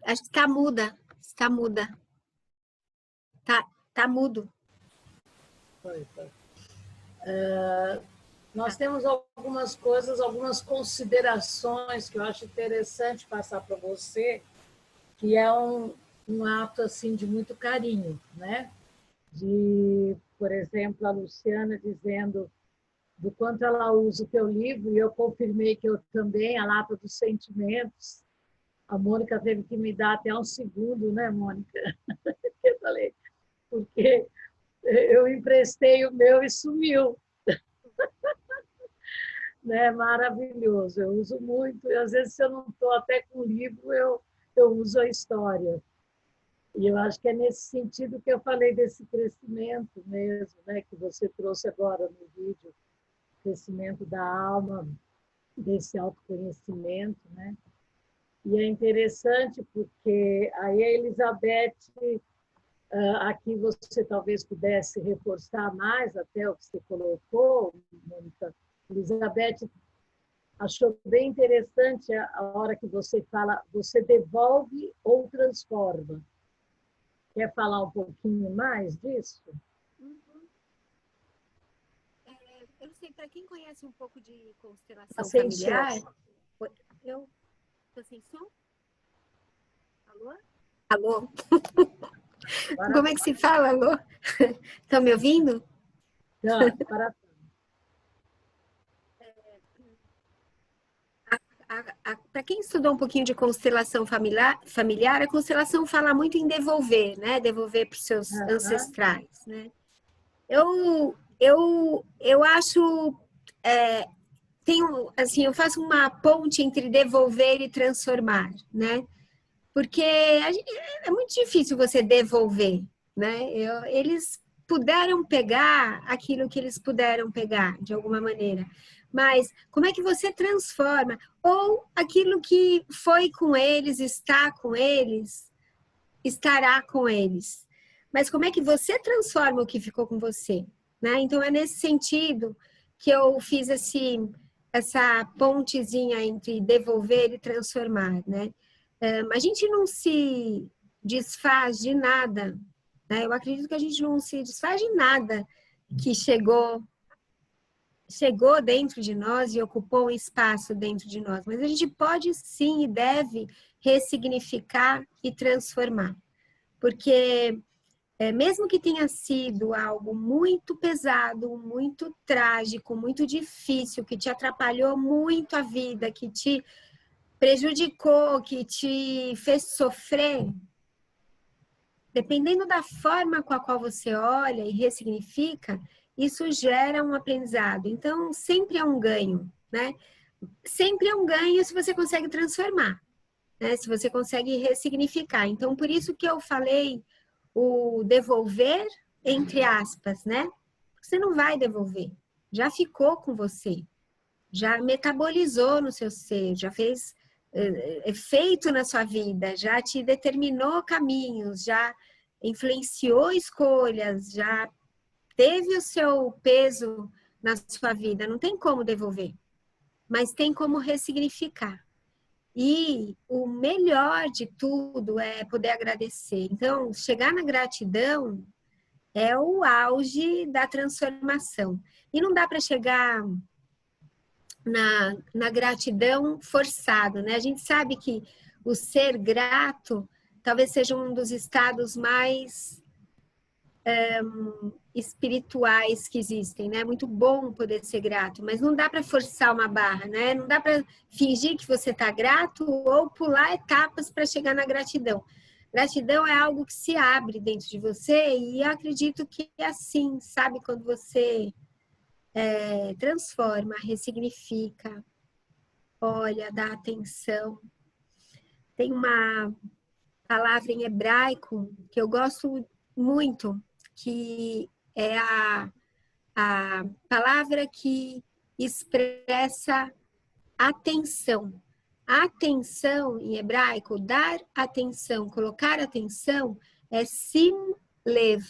Acho que está muda. Está muda. Tá mudo. Foi. Nós temos algumas coisas, algumas considerações que eu acho interessante passar para você, que é um ato assim de muito carinho, né? De, por exemplo, a Luciana dizendo do quanto ela usa o teu livro, e eu confirmei que eu também, a Lata dos Sentimentos. A Mônica teve que me dar até um segundo, né, Mônica? Eu falei, porque eu emprestei o meu e sumiu. Né? Maravilhoso, eu uso muito, e às vezes se eu não estou até com o livro, eu uso a história. E eu acho que é nesse sentido que eu falei desse crescimento mesmo, né? Que você trouxe agora no vídeo, crescimento da alma, desse autoconhecimento, né? E é interessante porque aí a Elizabeth Aqui você talvez pudesse reforçar mais até o que você colocou, Mônica. Elizabeth achou bem interessante a hora que você fala, você devolve ou transforma. Quer falar um pouquinho mais disso? Eu não sei, para quem conhece um pouco de constelação Tá sem familiar, som. eu tô sem som? Alô? Alô? Como é que se fala, alô? Estão me ouvindo? Não, para. Para quem estudou um pouquinho de constelação familiar, a constelação fala muito em devolver, né? Devolver para os seus ancestrais, né? Eu acho, assim, eu faço uma ponte entre devolver e transformar, né? Porque é muito difícil você devolver, né? Eles puderam pegar aquilo que eles puderam pegar, de alguma maneira. Mas como é que você transforma? Ou aquilo que foi com eles, está com eles, estará com eles. Mas como é que você transforma o que ficou com você? Né? Então, é nesse sentido que eu fiz essa pontezinha entre devolver e transformar, né? A gente não se desfaz de nada, né? Eu acredito que a gente não se desfaz de nada que chegou dentro de nós e ocupou um espaço dentro de nós, mas a gente pode sim e deve ressignificar e transformar, porque mesmo que tenha sido algo muito pesado, muito trágico, muito difícil, que te atrapalhou muito a vida, que te prejudicou, que te fez sofrer, dependendo da forma com a qual você olha e ressignifica, isso gera um aprendizado. Então, sempre é um ganho, né? Sempre é um ganho se você consegue transformar, né? Se você consegue ressignificar. Então, por isso que eu falei o devolver, entre aspas, né? Você não vai devolver. Já ficou com você. Já metabolizou no seu ser, já fez efeito na sua vida, já te determinou caminhos, já influenciou escolhas, já teve o seu peso na sua vida. Não tem como devolver, mas tem como ressignificar. E o melhor de tudo é poder agradecer. Então, chegar na gratidão é o auge da transformação. E não dá para chegar na gratidão forçado, né? A gente sabe que o ser grato talvez seja um dos estados mais espirituais que existem, né? É muito bom poder ser grato, mas não dá para forçar uma barra, né? Não dá para fingir que você está grato ou pular etapas para chegar na gratidão. Gratidão é algo que se abre dentro de você e eu acredito que é assim, sabe? Quando você transforma, ressignifica, olha, dá atenção. Tem uma palavra em hebraico que eu gosto muito, que é a palavra que expressa atenção. Atenção em hebraico, dar atenção, colocar atenção, é sim lev,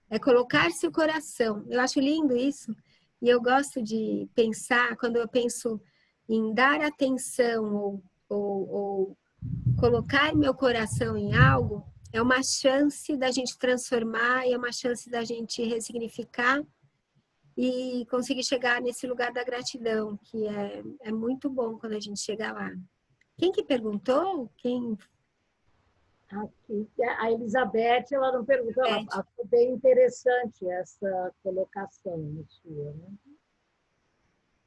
é colocar seu coração. Eu acho lindo isso. E eu gosto de pensar, quando eu penso em dar atenção ou colocar meu coração em algo, é uma chance da gente transformar e é uma chance da gente ressignificar e conseguir chegar nesse lugar da gratidão, que é muito bom quando a gente chega lá. Quem que perguntou? Quem? Aqui, a Elizabeth, ela não perguntou, ela achou bem interessante essa colocação sua, né?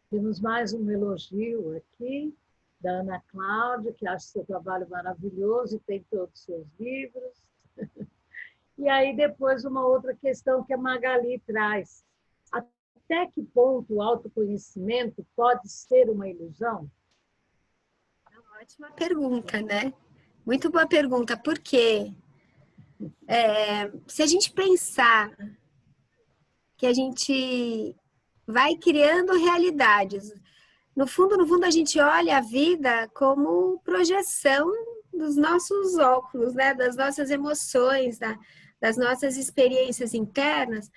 Temos mais um elogio aqui, da Ana Cláudia, que acha seu trabalho maravilhoso e tem todos os seus livros. E aí depois uma outra questão que a Magali traz. Até que ponto o autoconhecimento pode ser uma ilusão? É uma ótima pergunta, né? Muito boa pergunta, porque se a gente pensar que a gente vai criando realidades, no fundo, a gente olha a vida como projeção dos nossos óculos, né? Das nossas emoções, das nossas experiências internas,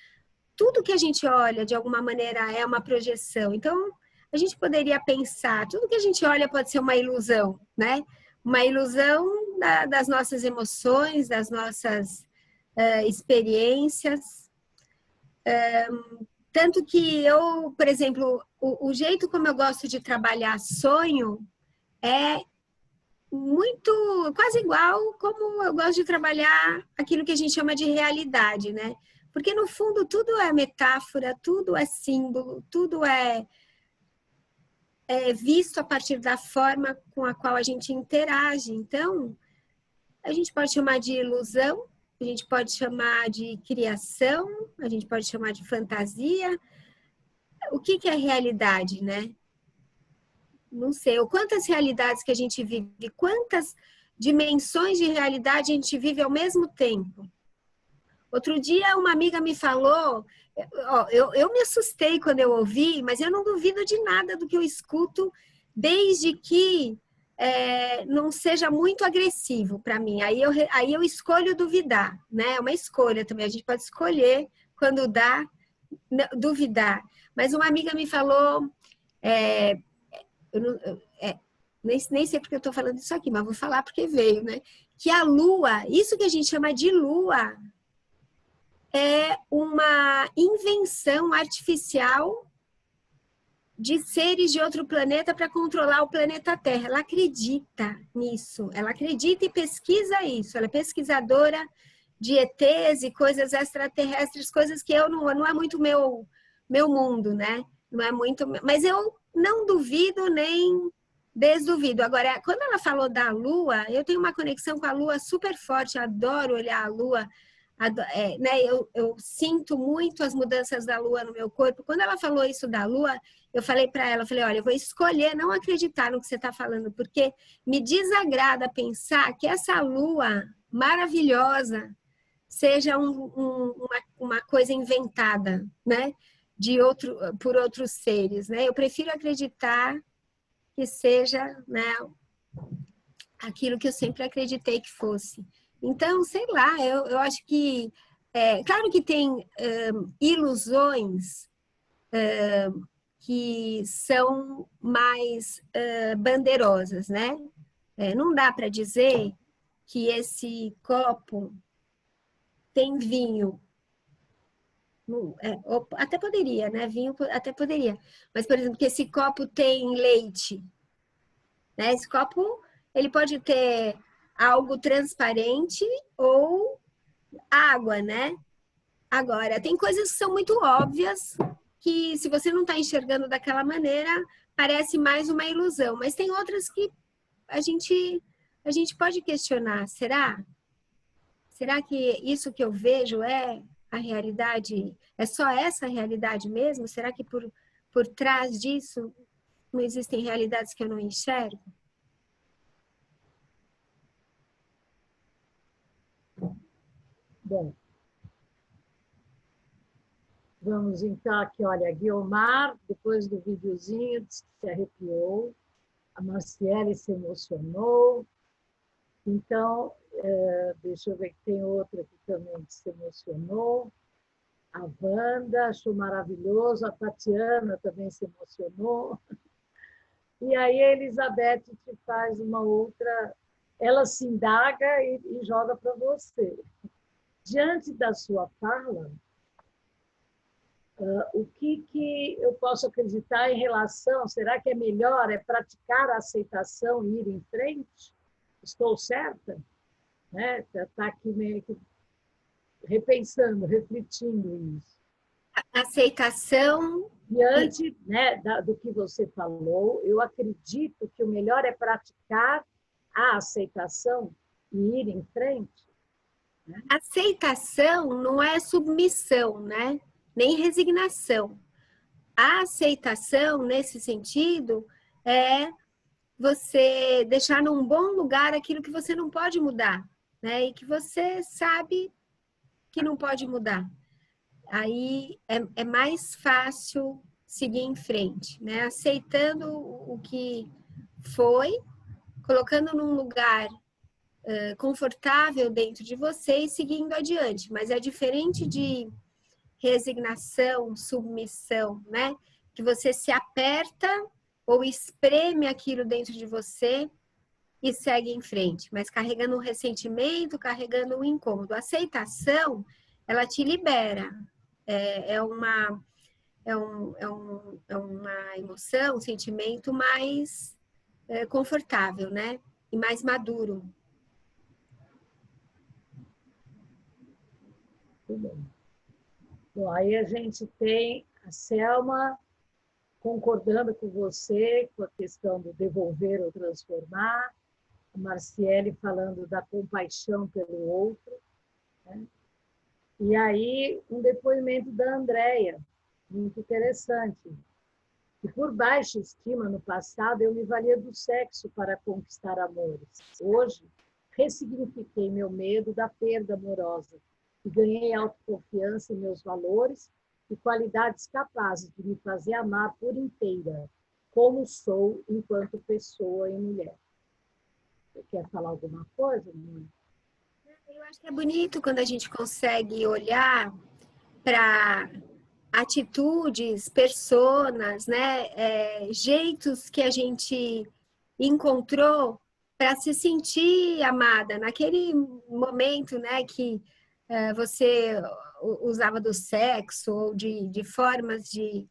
tudo que a gente olha, de alguma maneira, é uma projeção. Então, a gente poderia pensar, tudo que a gente olha pode ser uma ilusão, né? Uma ilusão das nossas emoções, das nossas experiências. Tanto que eu, por exemplo, o jeito como eu gosto de trabalhar sonho é muito, quase igual como eu gosto de trabalhar aquilo que a gente chama de realidade, né? Porque no fundo tudo é metáfora, tudo é símbolo, tudo é visto a partir da forma com a qual a gente interage. Então, a gente pode chamar de ilusão, a gente pode chamar de criação, a gente pode chamar de fantasia. O que é realidade, né? Não sei. Ou quantas realidades que a gente vive, quantas dimensões de realidade a gente vive ao mesmo tempo. Outro dia, uma amiga me falou, eu me assustei quando eu ouvi, mas eu não duvido de nada do que eu escuto, desde que não seja muito agressivo para mim. Aí eu escolho duvidar, né? É uma escolha também. A gente pode escolher, quando dá, duvidar. Mas uma amiga me falou, eu não, nem sei porque eu estou falando isso aqui, mas vou falar porque veio, né? Que a Lua, isso que a gente chama de Lua, é uma invenção artificial de seres de outro planeta para controlar o planeta Terra. Ela acredita nisso, ela acredita e pesquisa isso. Ela é pesquisadora de ETs e coisas extraterrestres, coisas que não é muito meu mundo, né? Não é muito, mas eu não duvido nem desduvido. Agora, quando ela falou da Lua, eu tenho uma conexão com a Lua super forte, adoro olhar a Lua. Né, eu sinto muito as mudanças da Lua no meu corpo. Quando ela falou isso da Lua, eu falei para ela, olha, eu vou escolher não acreditar no que você está falando, porque me desagrada pensar que essa Lua maravilhosa seja uma coisa inventada, né, por outros seres, né? Eu prefiro acreditar que seja, né, aquilo que eu sempre acreditei que fosse. Então, sei lá, eu acho que claro que tem ilusões que são mais bandeirosas, né? Não dá para dizer que esse copo tem vinho. Até poderia, né? Vinho até poderia. Mas, por exemplo, que esse copo tem leite. Né? Esse copo, ele pode ter algo transparente ou água, né? Agora, tem coisas que são muito óbvias que, se você não está enxergando daquela maneira, parece mais uma ilusão. Mas tem outras que a gente pode questionar. Será? Será que isso que eu vejo é a realidade? É só essa realidade mesmo? Será que por trás disso não existem realidades que eu não enxergo? Bom, vamos então aqui, olha, a Guiomar, depois do videozinho, disse que se arrepiou, a Marciele se emocionou, então, deixa eu ver que tem outra que também se emocionou, a Wanda achou maravilhoso, a Tatiana também se emocionou, e aí a Elizabeth te faz uma outra, ela se indaga e joga para você. Diante da sua fala, o que eu posso acreditar em relação, será que é melhor praticar a aceitação e ir em frente? Estou certa? Né? Está aqui meio que repensando, refletindo isso. Aceitação. Diante, né, do que você falou, eu acredito que o melhor é praticar a aceitação e ir em frente. Né? Aceitação não é submissão, né? Nem resignação. A aceitação, nesse sentido, é você deixar num bom lugar aquilo que você não pode mudar, né? E que você sabe que não pode mudar. Aí é mais fácil seguir em frente, né? Aceitando o que foi, colocando num lugar confortável dentro de você e seguindo adiante. Mas é diferente de resignação, submissão, né? Que você se aperta ou espreme aquilo dentro de você e segue em frente, mas carregando um ressentimento, carregando um incômodo. A aceitação, ela te libera. É uma emoção, um sentimento mais confortável, né? E mais maduro. Muito bom. Bom, aí a gente tem a Selma concordando com você com a questão do devolver ou transformar, a Marciele falando da compaixão pelo outro, né? E aí um depoimento da Andréia, muito interessante. E por baixa estima, no passado, eu me valia do sexo para conquistar amores. Hoje, ressignifiquei meu medo da perda amorosa e ganhei autoconfiança em meus valores e qualidades capazes de me fazer amar por inteira, como sou enquanto pessoa e mulher. Você quer falar alguma coisa, mãe? Eu acho que é bonito quando a gente consegue olhar para atitudes, personas, né, jeitos que a gente encontrou para se sentir amada naquele momento, né, que você usava do sexo ou de formas de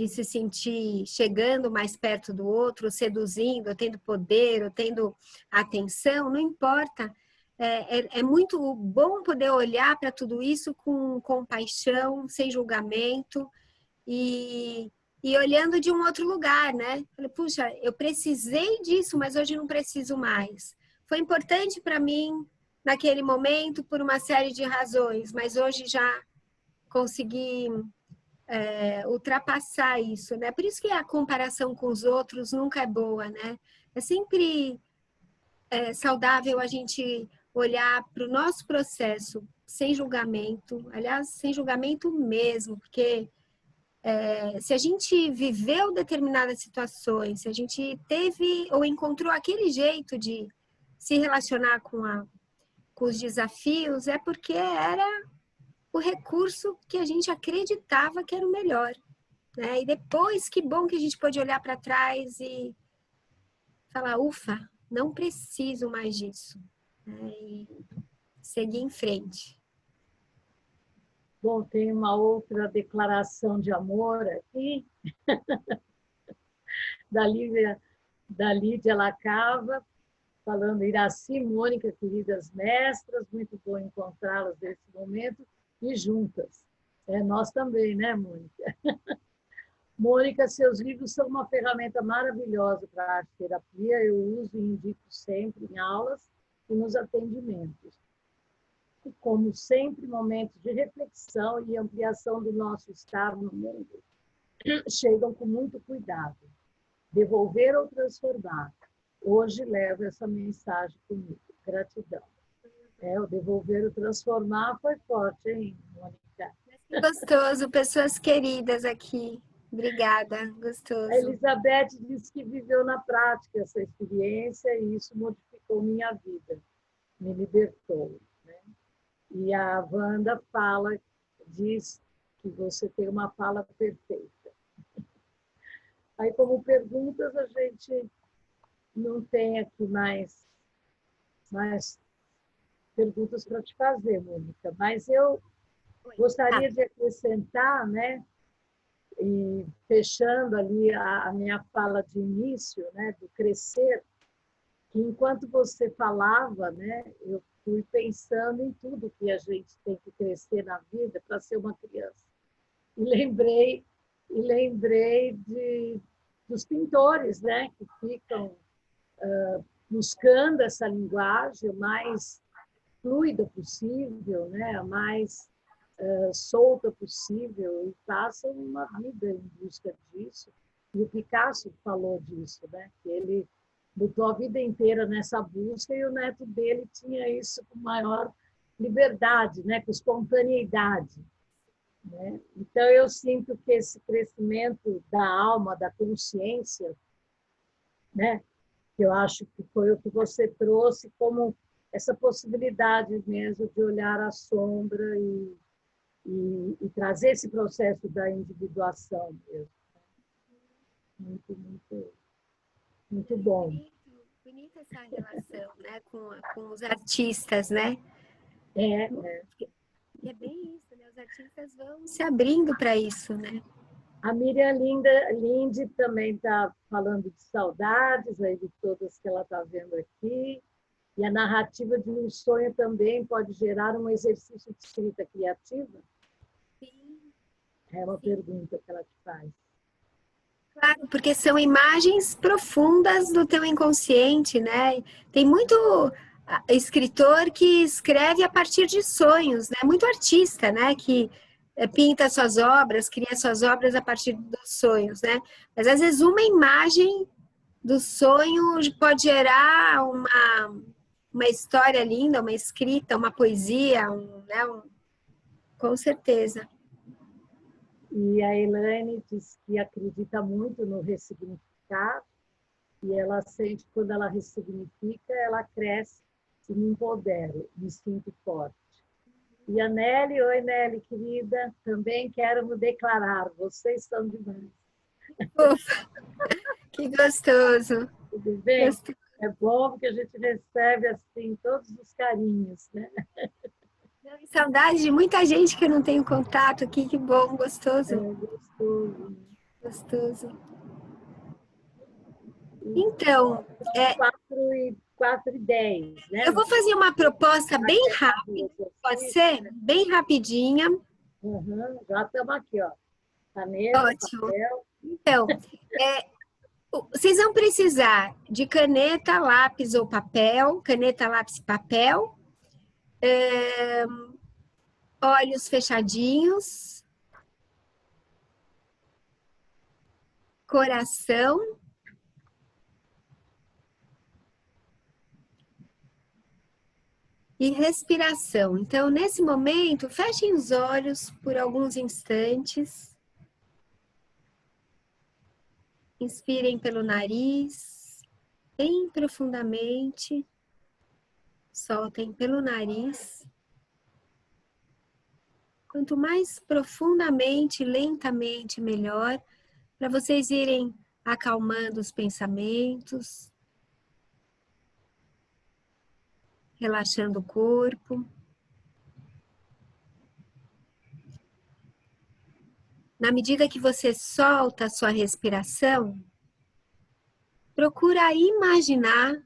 se sentir chegando mais perto do outro, seduzindo, ou tendo poder, ou tendo atenção, não importa. É muito bom poder olhar para tudo isso com compaixão, sem julgamento e olhando de um outro lugar, né? Falei, puxa, eu precisei disso, mas hoje não preciso mais. Foi importante para mim naquele momento por uma série de razões, mas hoje já consegui ultrapassar isso, né? Por isso que a comparação com os outros nunca é boa, né? É sempre saudável a gente olhar para o nosso processo sem julgamento, aliás, sem julgamento mesmo, porque se a gente viveu determinadas situações, se a gente teve ou encontrou aquele jeito de se relacionar com os desafios, é porque era o recurso que a gente acreditava que era o melhor. Né? E depois, que bom que a gente pode olhar para trás e falar, ufa, não preciso mais disso. Né? E seguir em frente. Bom, tem uma outra declaração de amor aqui, da Lídia Lacava, falando, Iraci, Mônica, queridas mestras, muito bom encontrá-las nesse momento e juntas. Nós também, né, Mônica? Mônica, seus livros são uma ferramenta maravilhosa para a arte-terapia, eu uso e indico sempre em aulas e nos atendimentos. E, como sempre, momentos de reflexão e ampliação do nosso estar no mundo chegam com muito cuidado. Devolver ou transformar. Hoje levo essa mensagem comigo. Gratidão. O devolver ou transformar foi forte, hein, Mônica? Que gostoso, pessoas queridas aqui. Obrigada, A gostoso. Elizabeth disse que viveu na prática essa experiência e isso modificou minha vida, me libertou. Né? E a Wanda diz que você tem uma fala perfeita. Aí, como perguntas, a gente não tem aqui mais perguntas para te fazer, Mônica, mas eu gostaria de acrescentar, né, e fechando ali a minha fala de início, né, do crescer, que enquanto você falava, né, eu fui pensando em tudo que a gente tem que crescer na vida para ser uma criança. E lembrei dos pintores, né, que ficam buscando essa linguagem o mais fluida possível, né, a mais solta possível, e passam uma vida em busca disso. E o Picasso falou disso, né, que ele botou a vida inteira nessa busca e o neto dele tinha isso com maior liberdade, né, com espontaneidade. Né? Então, eu sinto que esse crescimento da alma, da consciência, né, que eu acho que foi o que você trouxe como essa possibilidade mesmo de olhar a sombra e trazer esse processo da individuação mesmo. Muito, muito, muito bom. Bonita essa relação, né, com os artistas, né? É. E é bem isso, né? Os artistas vão se abrindo para isso, né? A Miriam Linde também está falando de saudades, aí de todas que ela está vendo aqui. E a narrativa de um sonho também pode gerar um exercício de escrita criativa? Sim. É uma pergunta que ela te faz. Claro, porque são imagens profundas do teu inconsciente, né? Tem muito escritor que escreve a partir de sonhos, né? Muito artista, né? Que pinta suas obras, cria suas obras a partir dos sonhos, né? Mas às vezes uma imagem do sonho pode gerar uma história linda, uma escrita, uma poesia, né? Com certeza. E a Elaine diz que acredita muito no ressignificar, e ela sente que quando ela ressignifica, ela cresce e me empodera, me sinto forte. E a Nelly, oi Nelly, querida, também quero me declarar, vocês são demais. Ufa, que gostoso. Tudo bem? Gostoso. É bom porque a gente recebe assim todos os carinhos, né? Saudade de muita gente que eu não tenho contato aqui, que bom, É gostoso, gostoso. gostoso. Então, 4h10, né? eu vou fazer uma proposta bem rápida, pode ser? Bem rapidinha. Uhum, já estamos aqui, ó. Caneta, Ótimo. papel. Então, vocês vão precisar de caneta, lápis ou papel, caneta, lápis, papel, olhos fechadinhos, coração e respiração. Então, nesse momento, fechem os olhos por alguns instantes. Inspirem pelo nariz, bem profundamente. Soltem pelo nariz. Quanto mais profundamente, lentamente, melhor, para vocês irem acalmando os pensamentos, relaxando o corpo. Na medida que você solta a sua respiração, procura imaginar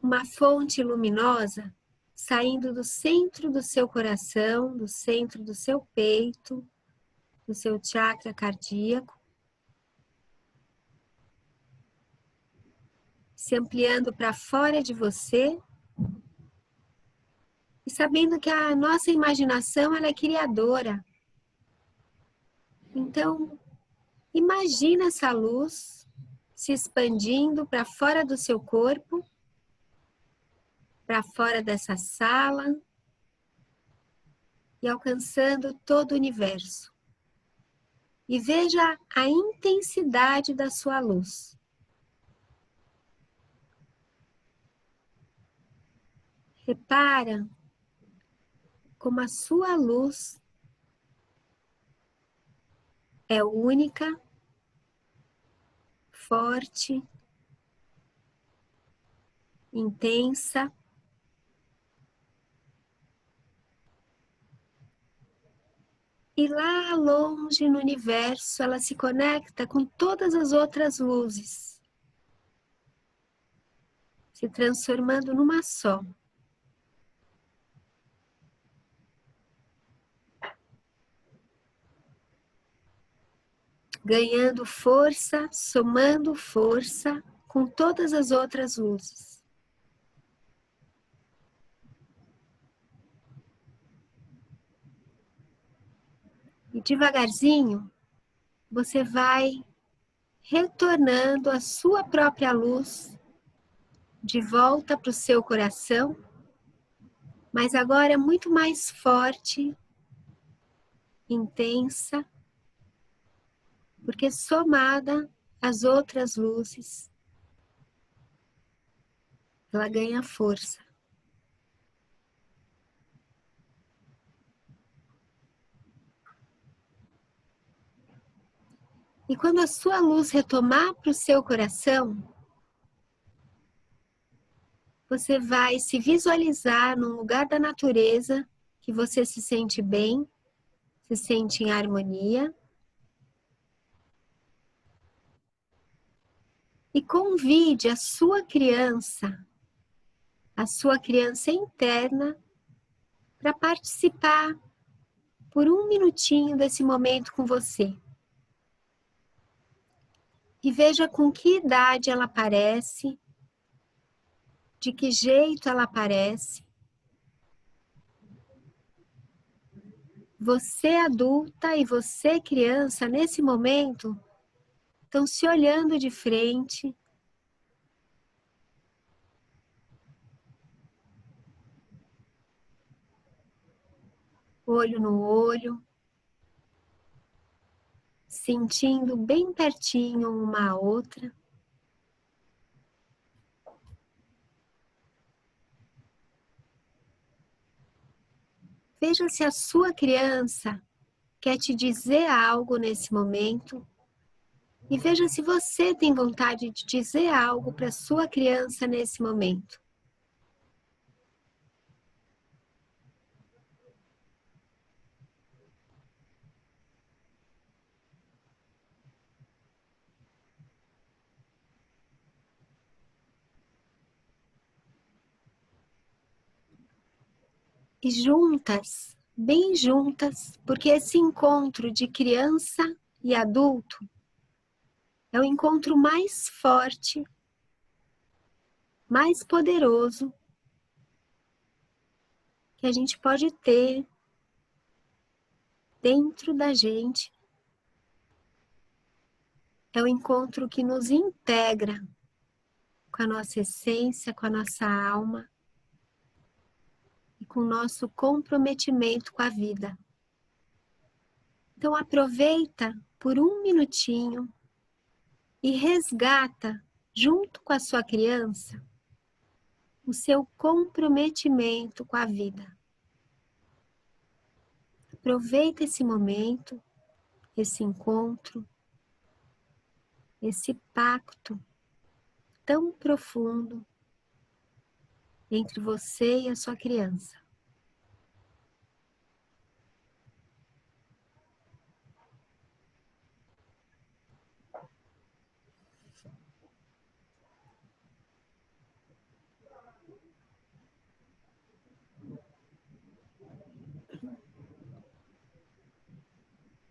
uma fonte luminosa saindo do centro do seu coração, do centro do seu peito, do seu chakra cardíaco, se ampliando para fora de você e sabendo que a nossa imaginação ela é criadora. Então, imagina essa luz se expandindo para fora do seu corpo, para fora dessa sala e alcançando todo o universo. E veja a intensidade da sua luz. Repara como a sua luz é única, forte, intensa. E lá longe no universo, ela se conecta com todas as outras luzes, se transformando numa só. Ganhando força, somando força com todas as outras luzes. E devagarzinho, você vai retornando a sua própria luz de volta para o seu coração, mas agora muito mais forte, intensa, porque somada às outras luzes. ela ganha força. E quando a sua luz retomar para o seu coração, você vai se visualizar num lugar da natureza que você se sente bem, se sente em harmonia. E convide a sua criança interna, para participar por um minutinho desse momento com você. E veja com que idade ela aparece, de que jeito ela aparece. Você adulta e você criança, nesse momento, estão se olhando de frente, olho no olho, sentindo bem pertinho uma a outra. Veja se a sua criança quer te dizer algo nesse momento e veja se você tem vontade de dizer algo para sua criança nesse momento. E juntas, bem juntas, porque esse encontro de criança e adulto é o encontro mais forte, mais poderoso que a gente pode ter dentro da gente. É o encontro que nos integra com a nossa essência, com a nossa alma e com o nosso comprometimento com a vida. Então aproveita por um minutinho e resgata, junto com a sua criança, o seu comprometimento com a vida. Aproveita esse momento, esse encontro, esse pacto tão profundo entre você e a sua criança.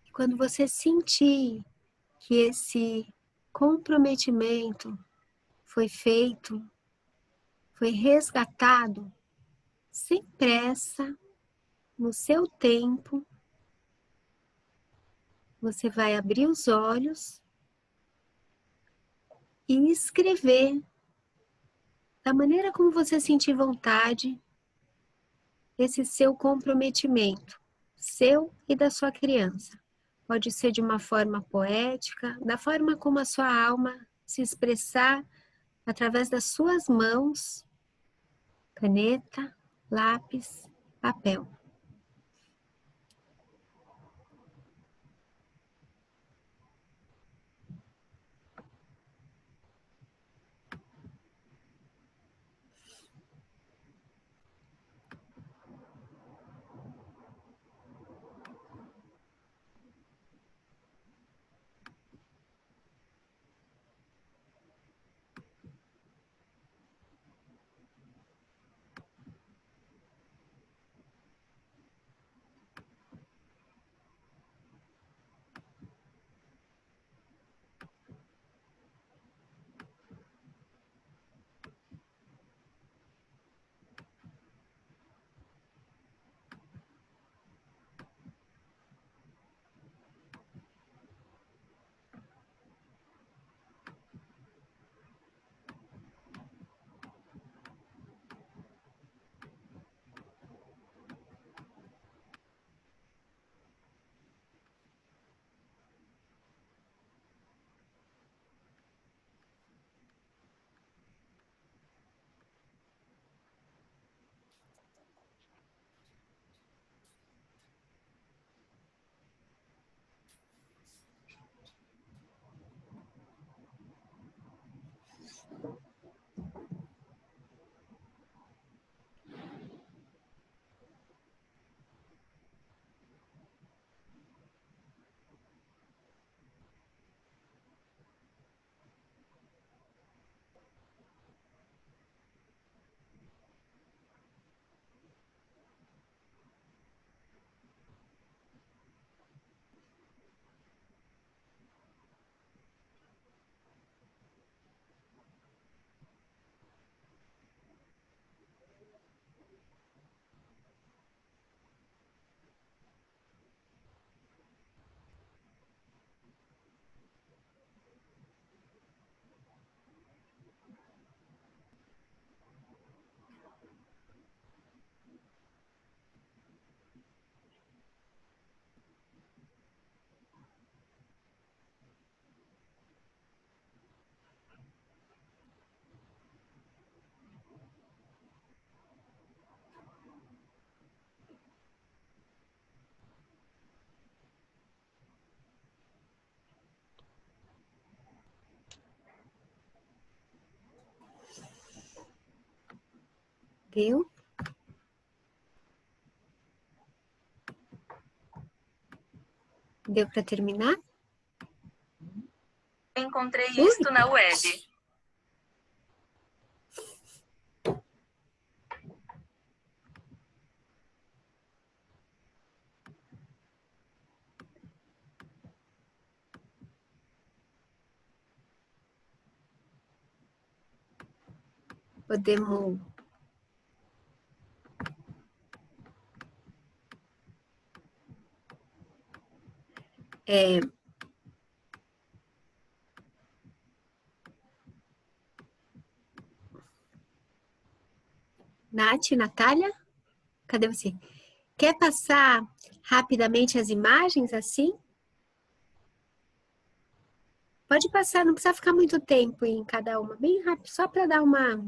E quando você sentir que esse comprometimento foi feito, foi resgatado, sem pressa, no seu tempo, você vai abrir os olhos e escrever, da maneira como você sentir vontade, esse seu comprometimento, seu e da sua criança. Pode ser de uma forma poética, da forma como a sua alma se expressar através das suas mãos, caneta, lápis, papel. Viu? Deu para terminar? Encontrei isto na web. Podemos... Nath, Natália, cadê você? Quer passar rapidamente as imagens assim? Pode passar, não precisa ficar muito tempo em cada uma, bem rápido, só para dar uma...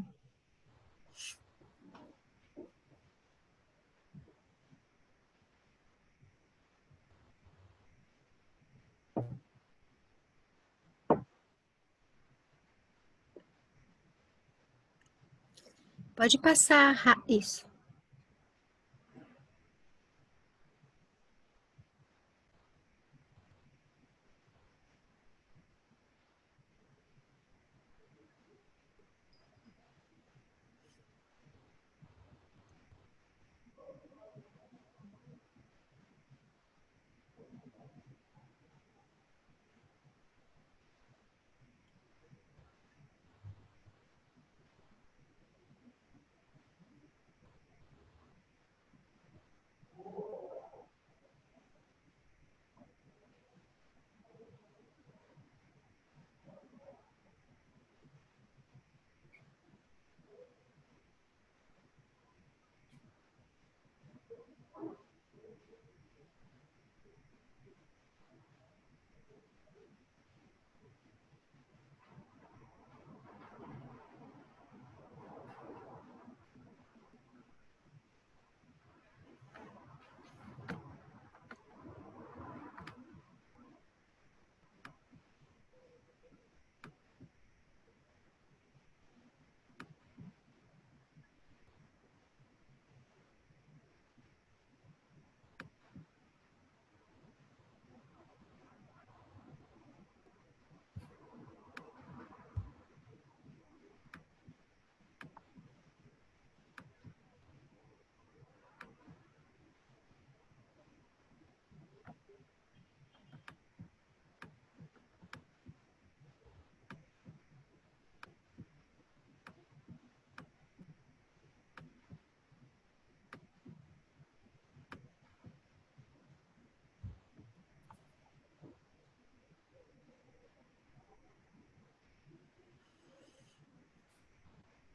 Pode passar isso.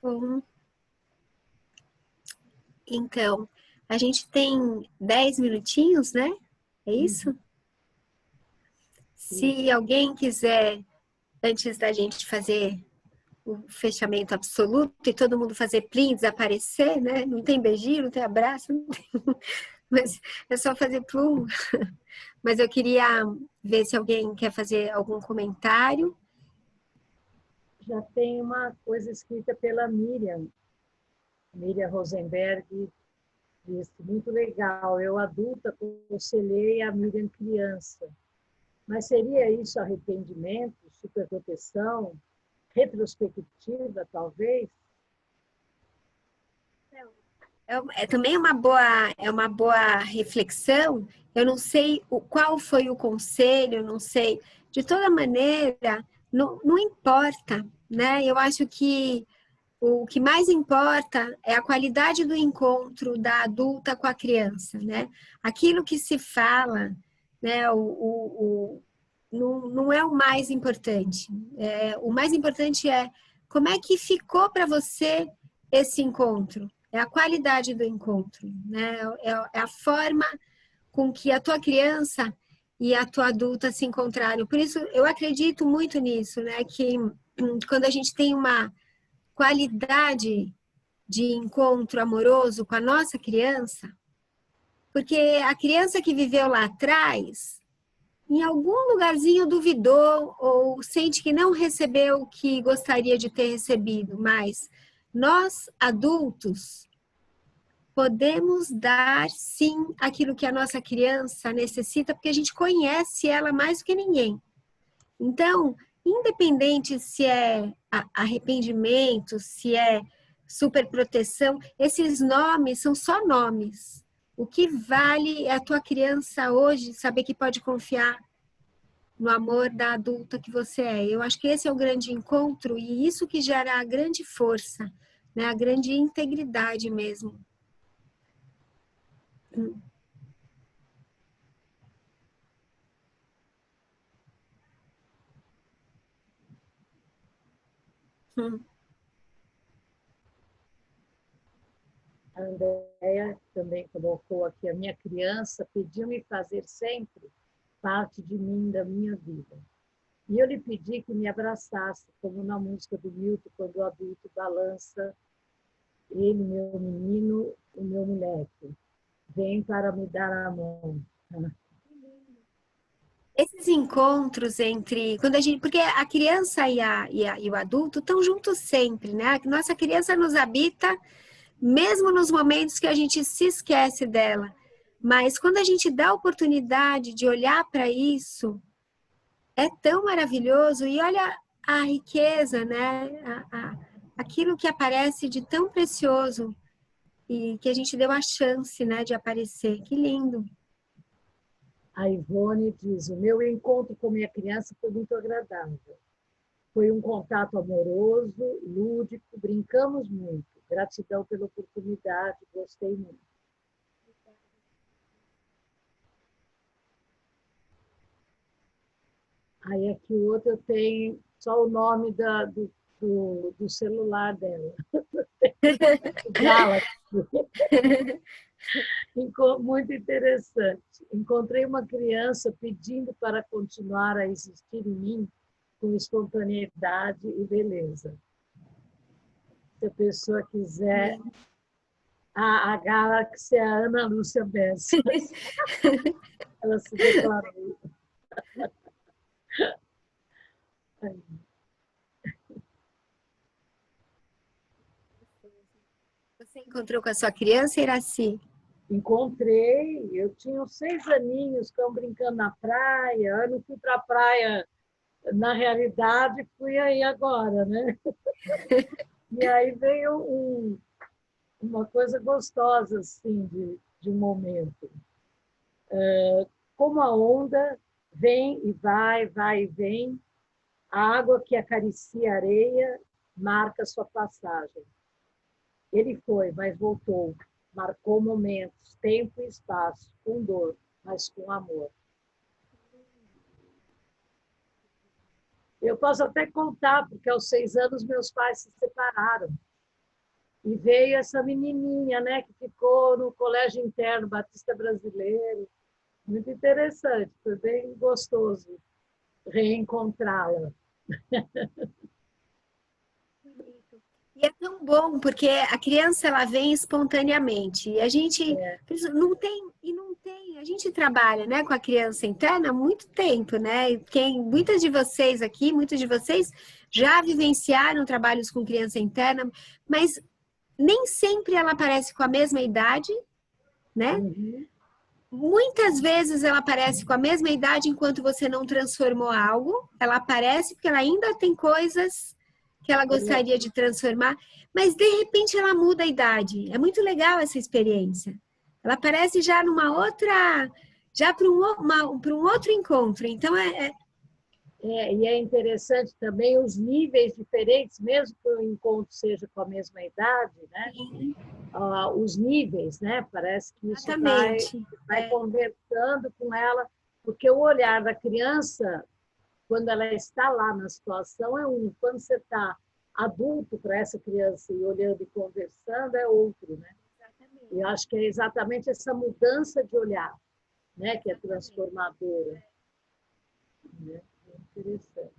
Bom, então, a gente tem 10 minutinhos, né? É isso? Se alguém quiser, antes da gente fazer o fechamento absoluto e todo mundo fazer plim, desaparecer, né? Não tem beijinho, não tem abraço, não tem... mas é só fazer plum. Mas eu queria ver se alguém quer fazer algum comentário. Já tem uma coisa escrita pela Miriam Rosenberg, disse, muito legal, eu adulta aconselhei a Miriam criança. Mas seria isso arrependimento, superproteção, retrospectiva, talvez? É também uma boa reflexão. Eu não sei qual foi o conselho, não sei. De toda maneira, não importa, né? Eu acho que o que mais importa é a qualidade do encontro da adulta com a criança, né? Aquilo que se fala, né? Não é o mais importante. O mais importante é como é que ficou para você esse encontro. É a qualidade do encontro, né? É a forma com que a tua criança e a tua adulta se encontraram. Por isso, eu acredito muito nisso, né? Que quando a gente tem uma qualidade de encontro amoroso com a nossa criança, porque a criança que viveu lá atrás, em algum lugarzinho duvidou ou sente que não recebeu o que gostaria de ter recebido, mas nós, adultos, podemos dar, sim, aquilo que a nossa criança necessita, porque a gente conhece ela mais do que ninguém. Então, independente se é arrependimento, se é superproteção, esses nomes são só nomes. O que vale é a tua criança hoje saber que pode confiar no amor da adulta que você é. Eu acho que esse é o grande encontro e isso que gera a grande força, né? A grande integridade mesmo. A Andréia também colocou aqui, a minha criança pediu-me fazer sempre parte de mim, da minha vida. E eu lhe pedi que me abraçasse, como na música do Milton, quando o adulto balança ele, meu menino, o meu moleque, vem para me dar a mão. Esses encontros entre, quando a gente, porque a criança e o adulto estão juntos sempre, né? A nossa criança nos habita, mesmo nos momentos que a gente se esquece dela. Mas quando a gente dá a oportunidade de olhar para isso, é tão maravilhoso. E olha a riqueza, né? Aquilo que aparece de tão precioso e que a gente deu a chance, né, de aparecer. Que lindo. A Ivone diz, o meu encontro com minha criança foi muito agradável. Foi um contato amoroso, lúdico, brincamos muito. Gratidão pela oportunidade, gostei muito. Aí aqui o outro eu tenho só o nome do celular dela. Galaxy. Muito interessante. Encontrei uma criança pedindo para continuar a existir em mim com espontaneidade e beleza. Se a pessoa quiser, a Galaxy é a Ana Lúcia Bessa. Ela se declarou. Você encontrou com a sua criança, Iraci? Encontrei, eu tinha uns 6 aninhos, ficamos brincando na praia. Eu não fui para a praia, na realidade, fui aí agora, né? E aí veio uma coisa gostosa, assim, de um momento. Como a onda vem e vai, vai e vem, a água que acaricia a areia marca sua passagem. Ele foi, mas voltou. Marcou momentos, tempo e espaço, com dor, mas com amor. Eu posso até contar, porque aos 6 anos meus pais se separaram. E veio essa menininha, né, que ficou no colégio interno Batista Brasileiro. Muito interessante, foi bem gostoso reencontrá-la. E é tão bom, porque a criança ela vem espontaneamente. E a gente a gente trabalha, né, com a criança interna há muito tempo, né? Muitas de vocês aqui, muitos de vocês já vivenciaram trabalhos com criança interna, mas nem sempre ela aparece com a mesma idade, né? Uhum. Muitas vezes ela aparece com a mesma idade enquanto você não transformou algo. Ela aparece porque ela ainda tem coisas que ela gostaria de transformar, mas de repente ela muda a idade. É muito legal essa experiência. Ela aparece já já para um outro encontro. Então E é interessante também os níveis diferentes, mesmo que o encontro seja com a mesma idade, né? Os níveis, né? Parece que isso vai conversando com ela, porque o olhar da criança, quando ela está lá na situação, é um. Quando você está adulto para essa criança e olhando e conversando, é outro, né? E eu acho que é exatamente essa mudança de olhar, né? Que é transformadora. Né? Interessante.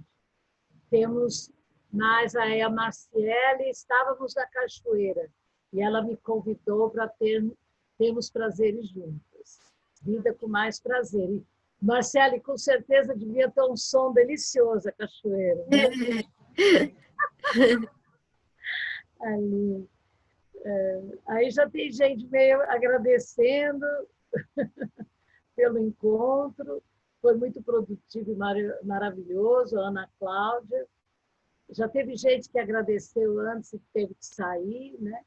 Temos mais a Marciele, estávamos na cachoeira e ela me convidou para termos prazeres juntas. Vida com mais prazer. E, Marciele, com certeza devia ter um som delicioso a cachoeira, né? Ali. Aí já tem gente meio agradecendo pelo encontro, foi muito produtivo e maravilhoso, a Ana Cláudia. Já teve gente que agradeceu antes e teve que sair, né?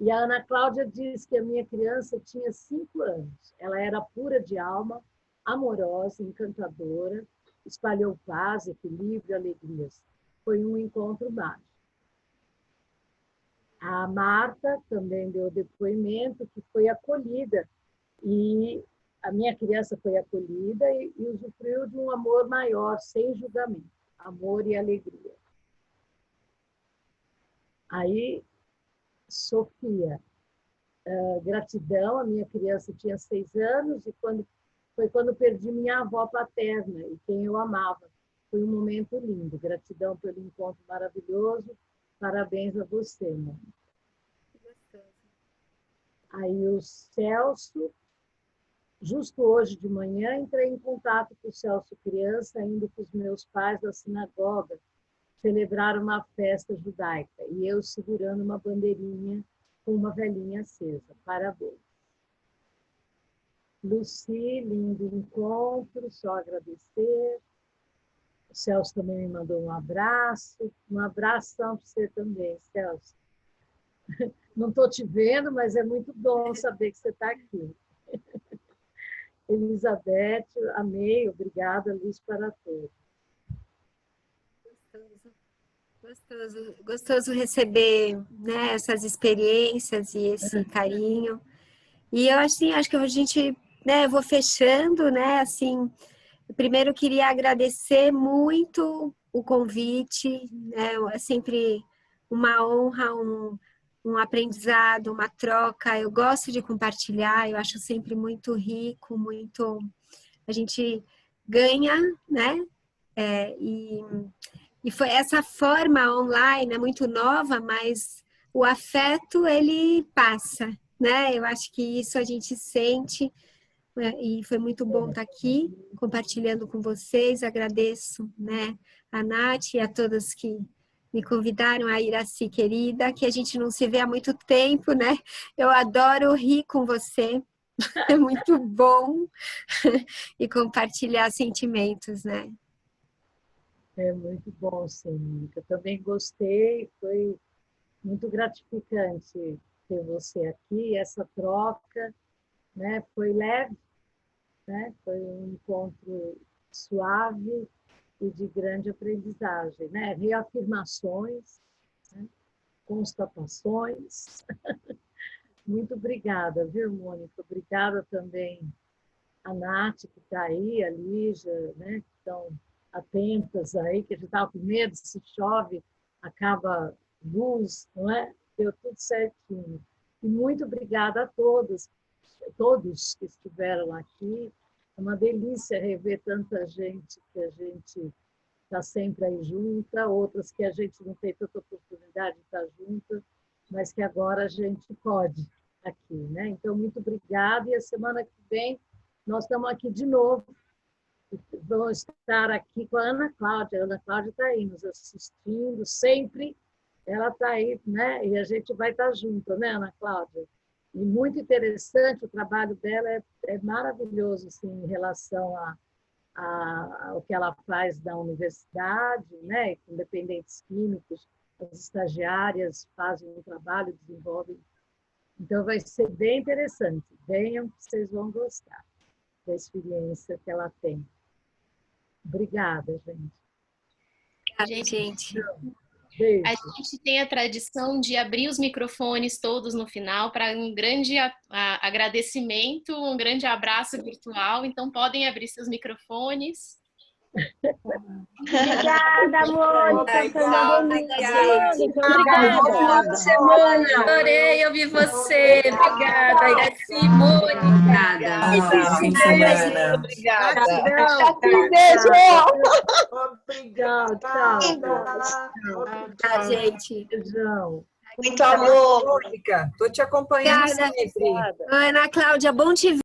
E a Ana Cláudia disse que a minha criança tinha 5 anos. Ela era pura de alma, amorosa, encantadora, espalhou paz, equilíbrio, alegrias. Foi um encontro mágico. A Marta também deu depoimento que foi acolhida e a minha criança foi acolhida e usufruiu de um amor maior, sem julgamento, amor e alegria. Aí, Sofia, gratidão, a minha criança tinha 6 anos e foi quando perdi minha avó paterna e quem eu amava. Foi um momento lindo. Gratidão pelo encontro maravilhoso. Parabéns a você, mãe. Aí o Celso, justo hoje de manhã, entrei em contato com o Celso criança, indo com os meus pais da sinagoga, celebrar uma festa judaica, e eu segurando uma bandeirinha com uma velhinha acesa. Parabéns. Luci, lindo encontro, só agradecer. O Celso também me mandou um abraço. Um abração para você também, Celso. Não estou te vendo, mas é muito bom saber que você está aqui. Elizabeth, amei, obrigada, luz para todos. Gostoso receber, né, essas experiências e esse carinho. E eu assim, acho que a gente, né, eu vou fechando, né, assim, primeiro eu queria agradecer muito o convite, né, é sempre uma honra, um aprendizado, uma troca. Eu gosto de compartilhar, eu acho sempre muito rico, muito, a gente ganha, né, e foi essa forma online, é muito nova, mas o afeto, ele passa, né? Eu acho que isso a gente sente, né? E foi muito bom estar aqui, compartilhando com vocês. Agradeço, né, a Nath e a todas que me convidaram, a Iraci querida, que a gente não se vê há muito tempo, né? Eu adoro rir com você, é muito bom e compartilhar sentimentos, né? É muito bom, sim. Eu também gostei, foi muito gratificante ter você aqui, essa troca, né? Foi leve, né? Foi um encontro suave e de grande aprendizagem, né? Reafirmações, né? Constatações. Muito obrigada, viu, Mônica? Obrigada também a Nath, que está aí, a Lígia, né? Que estão atentas aí, que a gente estava com medo, se chove, acaba luz, não é? Deu tudo certinho. E muito obrigada a todos que estiveram aqui. É uma delícia rever tanta gente que a gente está sempre aí junta, outras que a gente não tem tanta oportunidade de estar junta, mas que agora a gente pode aqui, né? Então, muito obrigada. E a semana que vem nós estamos aqui de novo. Vamos estar aqui com a Ana Cláudia. A Ana Cláudia está aí nos assistindo sempre. Ela está aí, né? E a gente vai estar junto, né, Ana Cláudia? E muito interessante, o trabalho dela é maravilhoso, assim, em relação ao que ela faz na universidade, né? Com dependentes químicos, as estagiárias fazem um trabalho, desenvolvem. Então, vai ser bem interessante. Venham, que vocês vão gostar da experiência que ela tem. Obrigada, gente. Gente. Beijo. A gente tem a tradição de abrir os microfones todos no final para um grande agradecimento, um grande abraço virtual. Então, podem abrir seus microfones. Obrigada, Mônica. Foi uma delícia, gente. Obrigada. Boa semana. Adorei ouvir você. Obrigada, Iraci, Mônica. Obrigada. Obrigada. Obrigada. Tchau, gente. Beijão. Muito amor, Mônica. Estou te acompanhando sempre. Ana Cláudia, bom te ver.